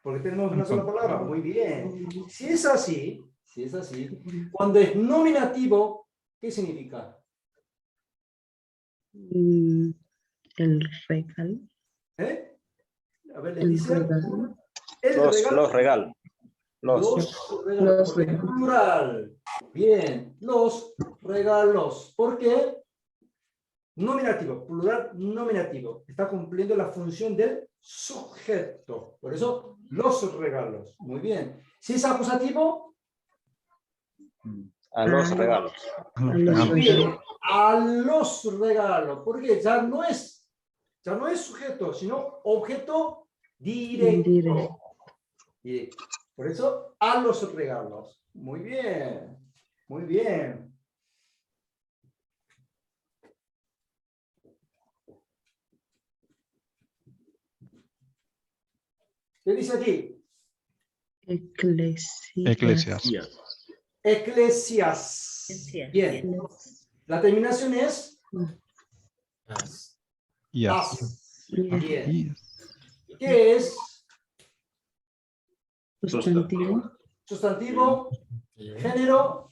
Porque tenemos una sola palabra. Muy bien. Si es así, cuando es nominativo, ¿qué significa? El regalo. ¿Eh? A ver, El Leticia. regalo. El Los regalo. regalos. Los regalos. Porque es plural. Bien. Los regalos. ¿Por qué? Nominativo. Plural nominativo. Está cumpliendo la función del sujeto. Por eso, los regalos. Muy bien. Si es acusativo, A los regalos. A los muy bien. regalos. A los regalos. Porque ya no es sujeto, sino objeto directo. Directo. Directo. Por eso, a los regalos. Muy bien. Muy bien. ¿Qué dice aquí? Eclesias. Eclesias. Bien. La terminación es Yes. as. Bien. Yes. ¿Qué es? Sustantivo. Sustantivo. Género.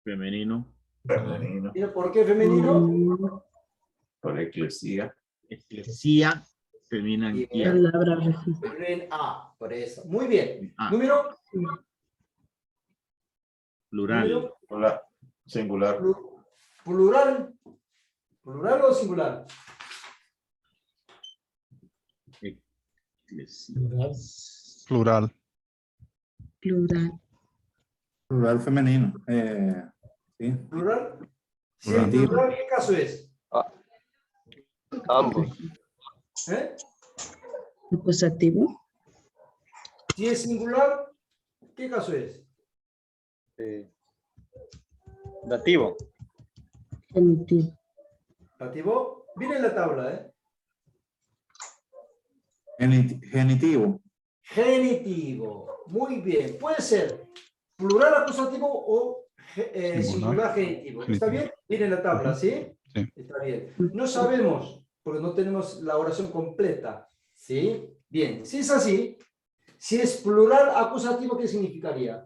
Femenino. Femenino. ¿Por qué femenino? Por eclesía. Eclesía. Femina. Bien. Palabra original. En A. Por eso. Muy bien. A. Número. Plural. Número. Hola. Singular. Plural. ¿Plural o singular? Eclesía. Plural. Plural. Plural femenino. Sí. ¿Plural? Si es Plural. plural, ¿qué caso es? Ambos. ¿Eh? Acusativo. Si es singular, ¿qué caso es? Dativo. Genitivo. Dativo. Viene en la tabla, ¿eh? Genitivo. Genitivo. Muy bien. Puede ser plural acusativo o singular genitivo. ¿Está bien? Miren la tabla, ¿sí? Sí. Está bien. No sabemos, porque no tenemos la oración completa, ¿sí? Bien, si es así, si es plural acusativo, ¿qué significaría?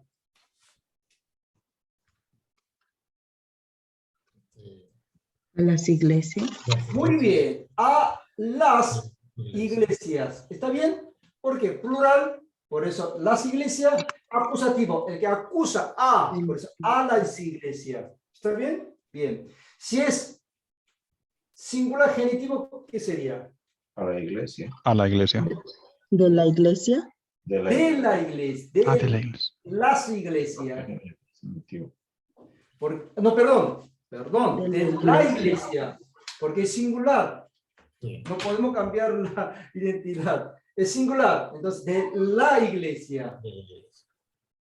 A las iglesias. Muy bien, a las iglesias. ¿Está bien? Porque plural, por eso las iglesias, acusativo, el que acusa a, por eso a las iglesias. ¿Está bien? Bien. Si es singular genitivo, ¿qué sería? A la iglesia. A la iglesia. De la iglesia. De la De la iglesia. De Ah, de la iglesia. las iglesias. Genitivo. No, perdón, De de la la iglesia. iglesia, porque es singular. Sí. No podemos cambiar la identidad. Es singular, entonces de la iglesia.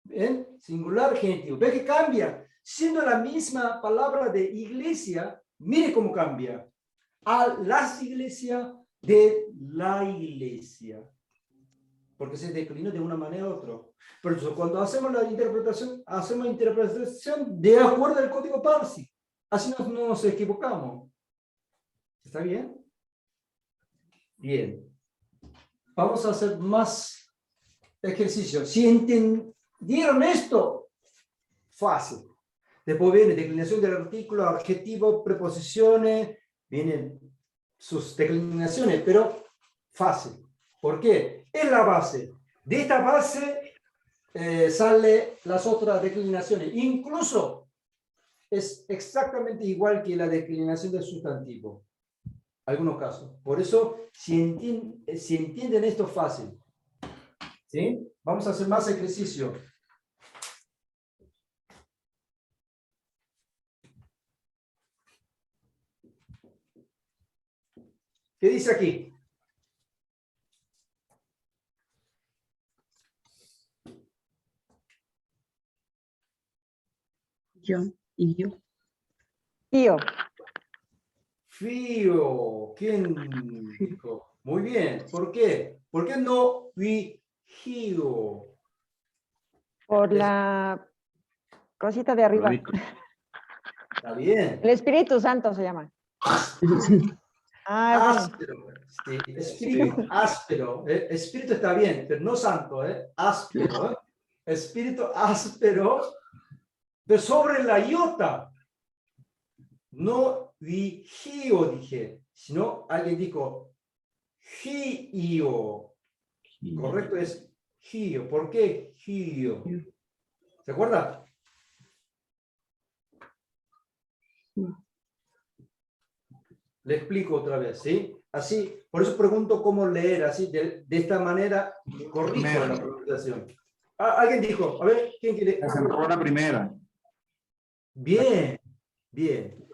¿Bien? Singular genitivo. ¿Ve que cambia? Siendo la misma palabra de iglesia, mire cómo cambia. A las iglesias, de la iglesia. Porque se declina de una manera u otra. Por eso, cuando hacemos la interpretación, hacemos interpretación de acuerdo al código Parsi. Así no nos equivocamos. ¿Está bien? Bien. Vamos a hacer más ejercicios. Si entendieron esto, fácil. Después viene declinación del artículo, adjetivo, preposiciones, vienen sus declinaciones, pero fácil. ¿Por qué? Es la base. De esta base sale las otras declinaciones. Incluso es exactamente igual que la declinación del sustantivo. Algunos casos. Por eso, si entienden esto fácil. ¿Sí? Vamos a hacer más ejercicio. ¿Qué dice aquí? Yo y yo. Tío. Fío. ¿Quién dijo? Muy bien. ¿Por qué? ¿Por qué no vigío? Por la cosita de arriba. Está bien. El Espíritu Santo se llama. Ah, bueno. Áspero. Sí, espíritu áspero. Espíritu está bien, pero no santo, áspero. Espíritu áspero, pero sobre la iota. No vigío, dije, sino alguien dijo gío. Correcto es gío. ¿Por qué gío? ¿Se acuerda? Le explico otra vez, ¿sí? Así, por eso pregunto cómo leer, así, de esta manera, corrijo la pronunciación. Alguien dijo, a ver, ¿quién quiere? Se entró la primera. Bien, bien.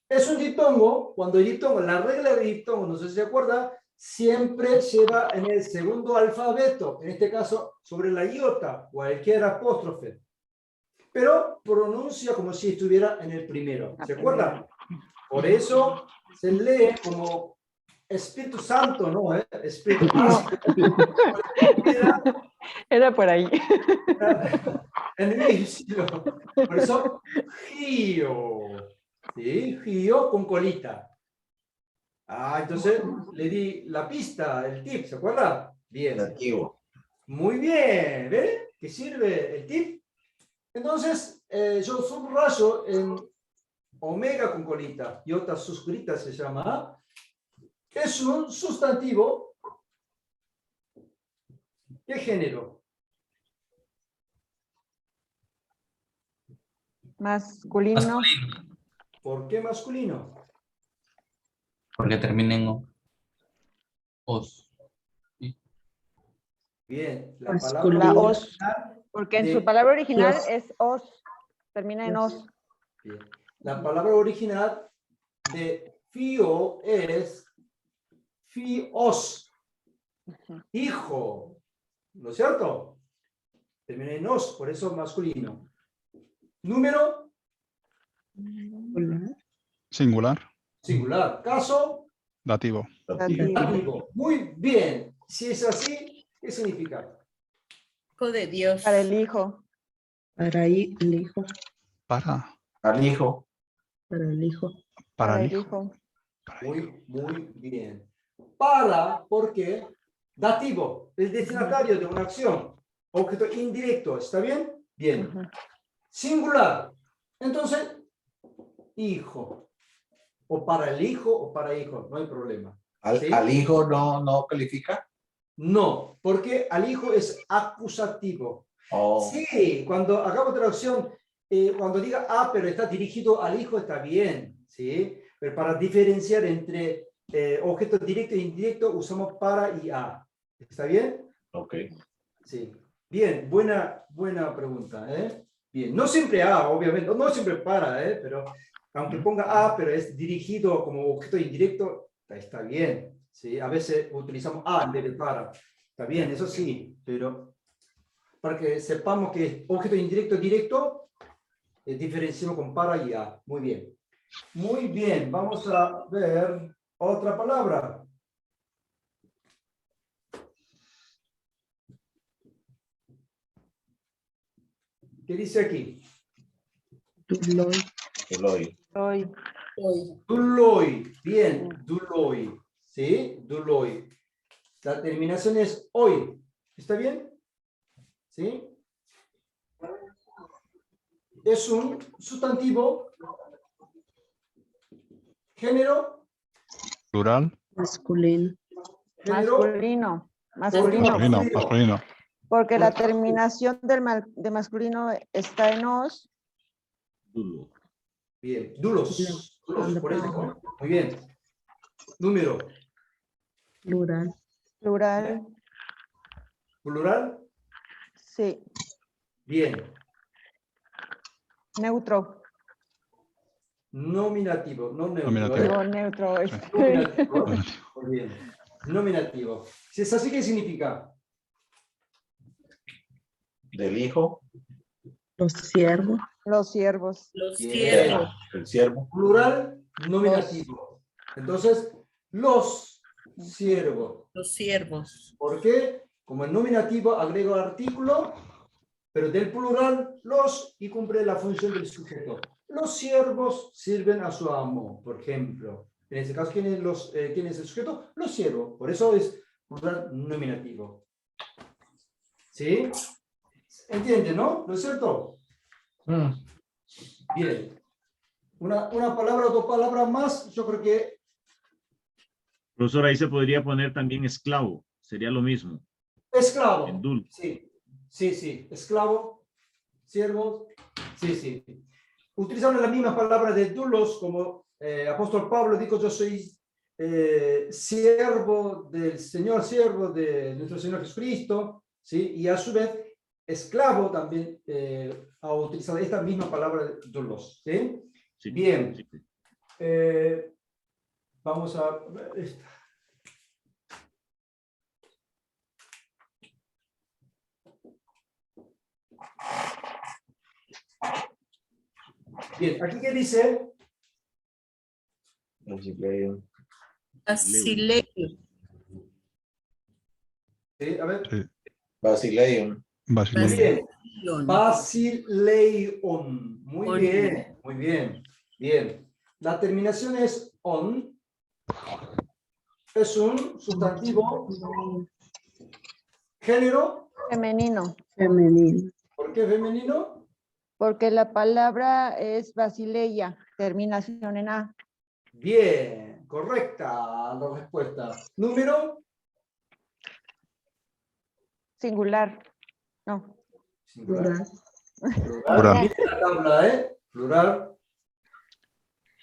Es un diptongo, cuando el diptongo, la regla de diptongo, no sé si se acuerda, siempre lleva en el segundo alfabeto, en este caso, sobre la iota, cualquier apóstrofe. Pero pronuncia como si estuviera en el primero, ¿se acuerda? Por eso se lee como Espíritu Santo, ¿no? Espíritu Era por ahí. En el inicio. Por eso, gío. ¿Sí? Gío con colita. Entonces le di la pista, el tip, ¿se acuerda? Bien. Negativo. Muy bien. ¿Ve? ¿Qué sirve el tip? Entonces, yo subrayo en omega con colita, iota suscrita se llama, es un sustantivo. ¿Qué género? Masculino. ¿Por qué masculino? Porque termina en os. Bien, la Masculino. palabra La os. original Porque en de- su palabra original Dios. es os. Termina en os. Bien. La palabra original de fío es fíos, hijo, ¿no es cierto? Termina en os, por eso masculino. Número Hola. Singular. singular. Caso Dativo. dativo. Muy bien. Si es así, ¿qué significa? Hijo de Dios. Para el hijo. Para ahí el hijo. Para. Al hijo. Para el hijo. Para el hijo. hijo. Muy bien. Para, porque dativo, el destinatario de una acción. Objeto indirecto, ¿está bien? Bien. Ujú. Singular. Entonces, hijo. O para el hijo o para hijo, no hay problema. ¿Sí? Al hijo no califica. No, porque al hijo es acusativo. Oh. Sí, cuando hagamos traducción, cuando diga A, pero está dirigido al hijo, está bien, ¿sí? Pero para diferenciar entre objeto directo e indirecto, usamos para y a. ¿Está bien? Ok. Sí. Bien, buena pregunta, ¿eh? Bien, no siempre a, obviamente, no siempre para, pero aunque ponga a, pero es dirigido como objeto indirecto, está bien, ¿sí? A veces utilizamos a en vez de para. Está bien, eso sí, pero para que sepamos que objeto indirecto directo, diferenciamos con para y a. Muy bien. Muy bien, vamos a ver otra palabra. ¿Qué dice aquí? Duloi. Eloy. Hoy. Duloi. Bien, duloi. ¿Sí? Duloi. La terminación es hoy. ¿Está bien? ¿Sí? Es un sustantivo. Género. Plural. Masculino. Género. Masculino. Masculino. Masculino. Porque la terminación de masculino está en os. Dulo. Bien, dulos. Dulos, por eso, ¿no? Muy bien. Número. Plural. Plural. Plural. Sí. Bien. Neutro. Nominativo, no neutro. Nominativo. Digo neutro. es- Nominativo. Muy bien. Nominativo. Si es así, ¿qué significa? Del hijo. Los siervos. Los siervos. Los Bien. siervos. El siervo. Plural, nominativo. Entonces, los siervos. Los siervos. ¿Por qué? Como el nominativo agrego artículo, pero del plural, los, y cumple la función del sujeto. Los siervos sirven a su amo, por ejemplo. En este caso, ¿quién es el sujeto? Los siervos. Por eso es plural nominativo. ¿Sí? ¿Entiende, no? ¿No es cierto? Bien. Una palabra o dos palabras más, yo creo que Profesor, ahí se podría poner también esclavo. Sería lo mismo. esclavo. En dul. Sí, sí, sí. Esclavo, siervo, sí, sí. Utilizando las mismas palabras de dulos, como apóstol Pablo dijo, yo soy siervo del Señor, siervo de nuestro Señor Jesucristo, ¿sí? Y a su vez, esclavo también ha utilizado esta misma palabra de dulos, ¿sí? Sí. Bien. Sí. Vamos a ver esta. Bien, aquí qué dice. Basileio. A ver. Sí. Basileum. Muy bien. Basileon. Basileion. Muy On. bien, muy bien. Bien. La terminación es on. Es un sustantivo. Género. Femenino. Femenino. ¿Por qué femenino? Porque la palabra es basileia. Terminación en a. Bien, correcta la respuesta. Número. Singular. No. Singular. Plural. Mira la tabla, ¿eh? Plural.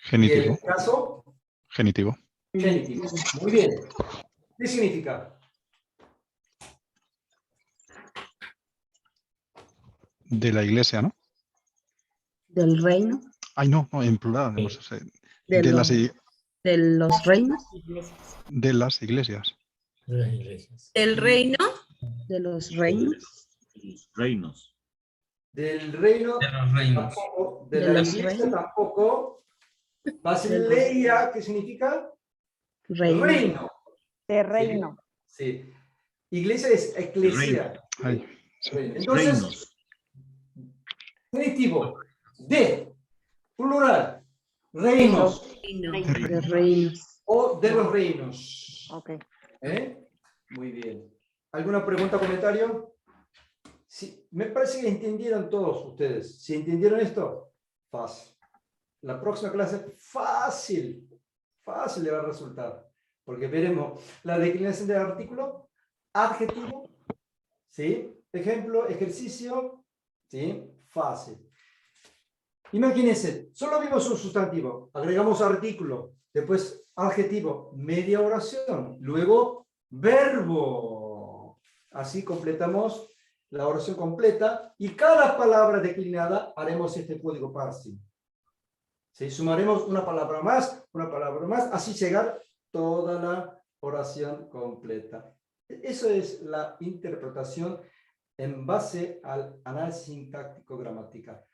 ¿Y Genitivo. el caso? Genitivo. Genitivo. Muy bien. ¿Qué significa? De la iglesia, ¿no? Del reino. Ay, no, en plural. No sé. De De los, las, de los reinos. de las iglesias. De las iglesias. El reino. De los reinos. Los reinos. Del reino. De los reinos. Tampoco. De De la los iglesia reinos. tampoco. Basileia, ¿qué significa? Reino. Reino. De reino. Sí. Iglesia es eclesia. Ay, sí. Reino. Entonces, Reinos. genitivo. De, plural, reinos De reinos. o de los reinos. Ok. Muy bien. ¿Alguna pregunta, comentario? Sí, me parece que entendieron todos ustedes. Si entendieron esto, fácil. La próxima clase, fácil le va a resultar. Porque veremos la declinación del artículo, adjetivo, ¿sí? Ejemplo, ejercicio, ¿sí? Fácil. Imagínense, solo vimos un sustantivo, agregamos artículo, después adjetivo, media oración, luego verbo. Así completamos la oración completa y cada palabra declinada haremos este código parsing. ¿Sí? Sumaremos una palabra más, así llegar toda la oración completa. Eso es la interpretación en base al análisis sintáctico gramatical.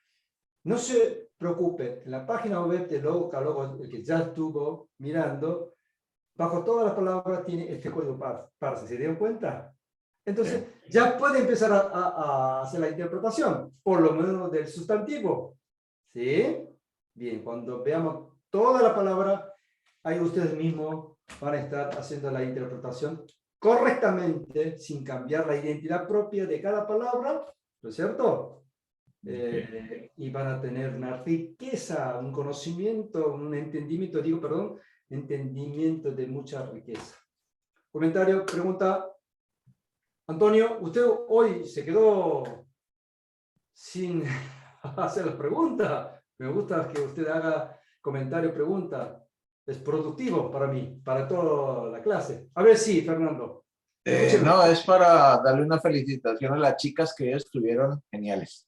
No se preocupe, en la página web de Logos, el que ya estuvo mirando, bajo todas las palabras tiene este código parsing. ¿Se dieron cuenta? Entonces, ya puede empezar a hacer la interpretación, por lo menos del sustantivo. ¿Sí? Bien, cuando veamos toda la palabra, ahí ustedes mismos van a estar haciendo la interpretación correctamente, sin cambiar la identidad propia de cada palabra, ¿no es cierto? Y van a tener una riqueza, un conocimiento, un entendimiento, entendimiento de mucha riqueza. Comentario, pregunta. Antonio, usted hoy se quedó sin hacer la pregunta. Me gusta que usted haga comentario, pregunta. Es productivo para mí, para toda la clase. A ver, sí, Fernando. No, es para darle una felicitación a las chicas que estuvieron geniales.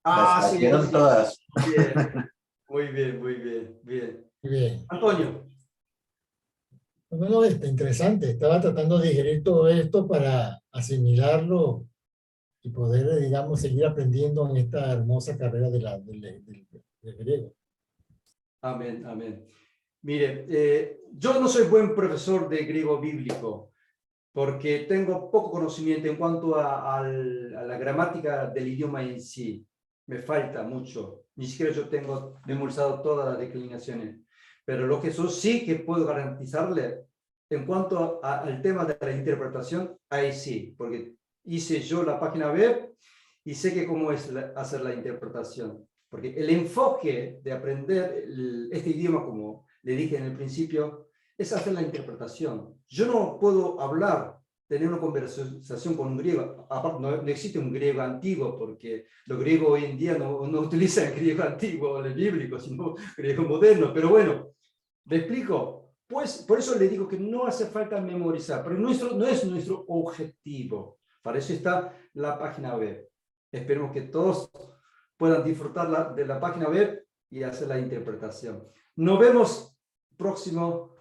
Las Sí, hicieron sí. todas. Bien. Muy bien. Muy bien. Antonio. Bueno, interesante. Estaba tratando de digerir todo esto para asimilarlo y poder, digamos, seguir aprendiendo en esta hermosa carrera del griego. Amén. Mire, yo no soy buen profesor de griego bíblico porque tengo poco conocimiento en cuanto a la gramática del idioma en sí. Me falta mucho. Ni siquiera yo tengo memorizado todas las declinaciones. Pero lo que eso sí que puedo garantizarle en cuanto al tema de la interpretación, ahí sí, porque hice yo la página web y sé que cómo es hacer la interpretación. Porque el enfoque de aprender este idioma, como le dije en el principio, es hacer la interpretación. Yo no puedo hablar, tener una conversación con un griego. Aparte, no existe un griego antiguo, porque los griegos hoy en día no utilizan el griego antiguo, el bíblico, sino griego moderno. Pero bueno, ¿me explico? Pues por eso le digo que no hace falta memorizar, pero no es nuestro objetivo. Para eso está la página web. Esperemos que todos puedan disfrutar de la página web y hacer la interpretación. Nos vemos próximo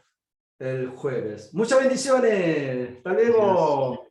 el jueves. Muchas bendiciones. Hasta luego.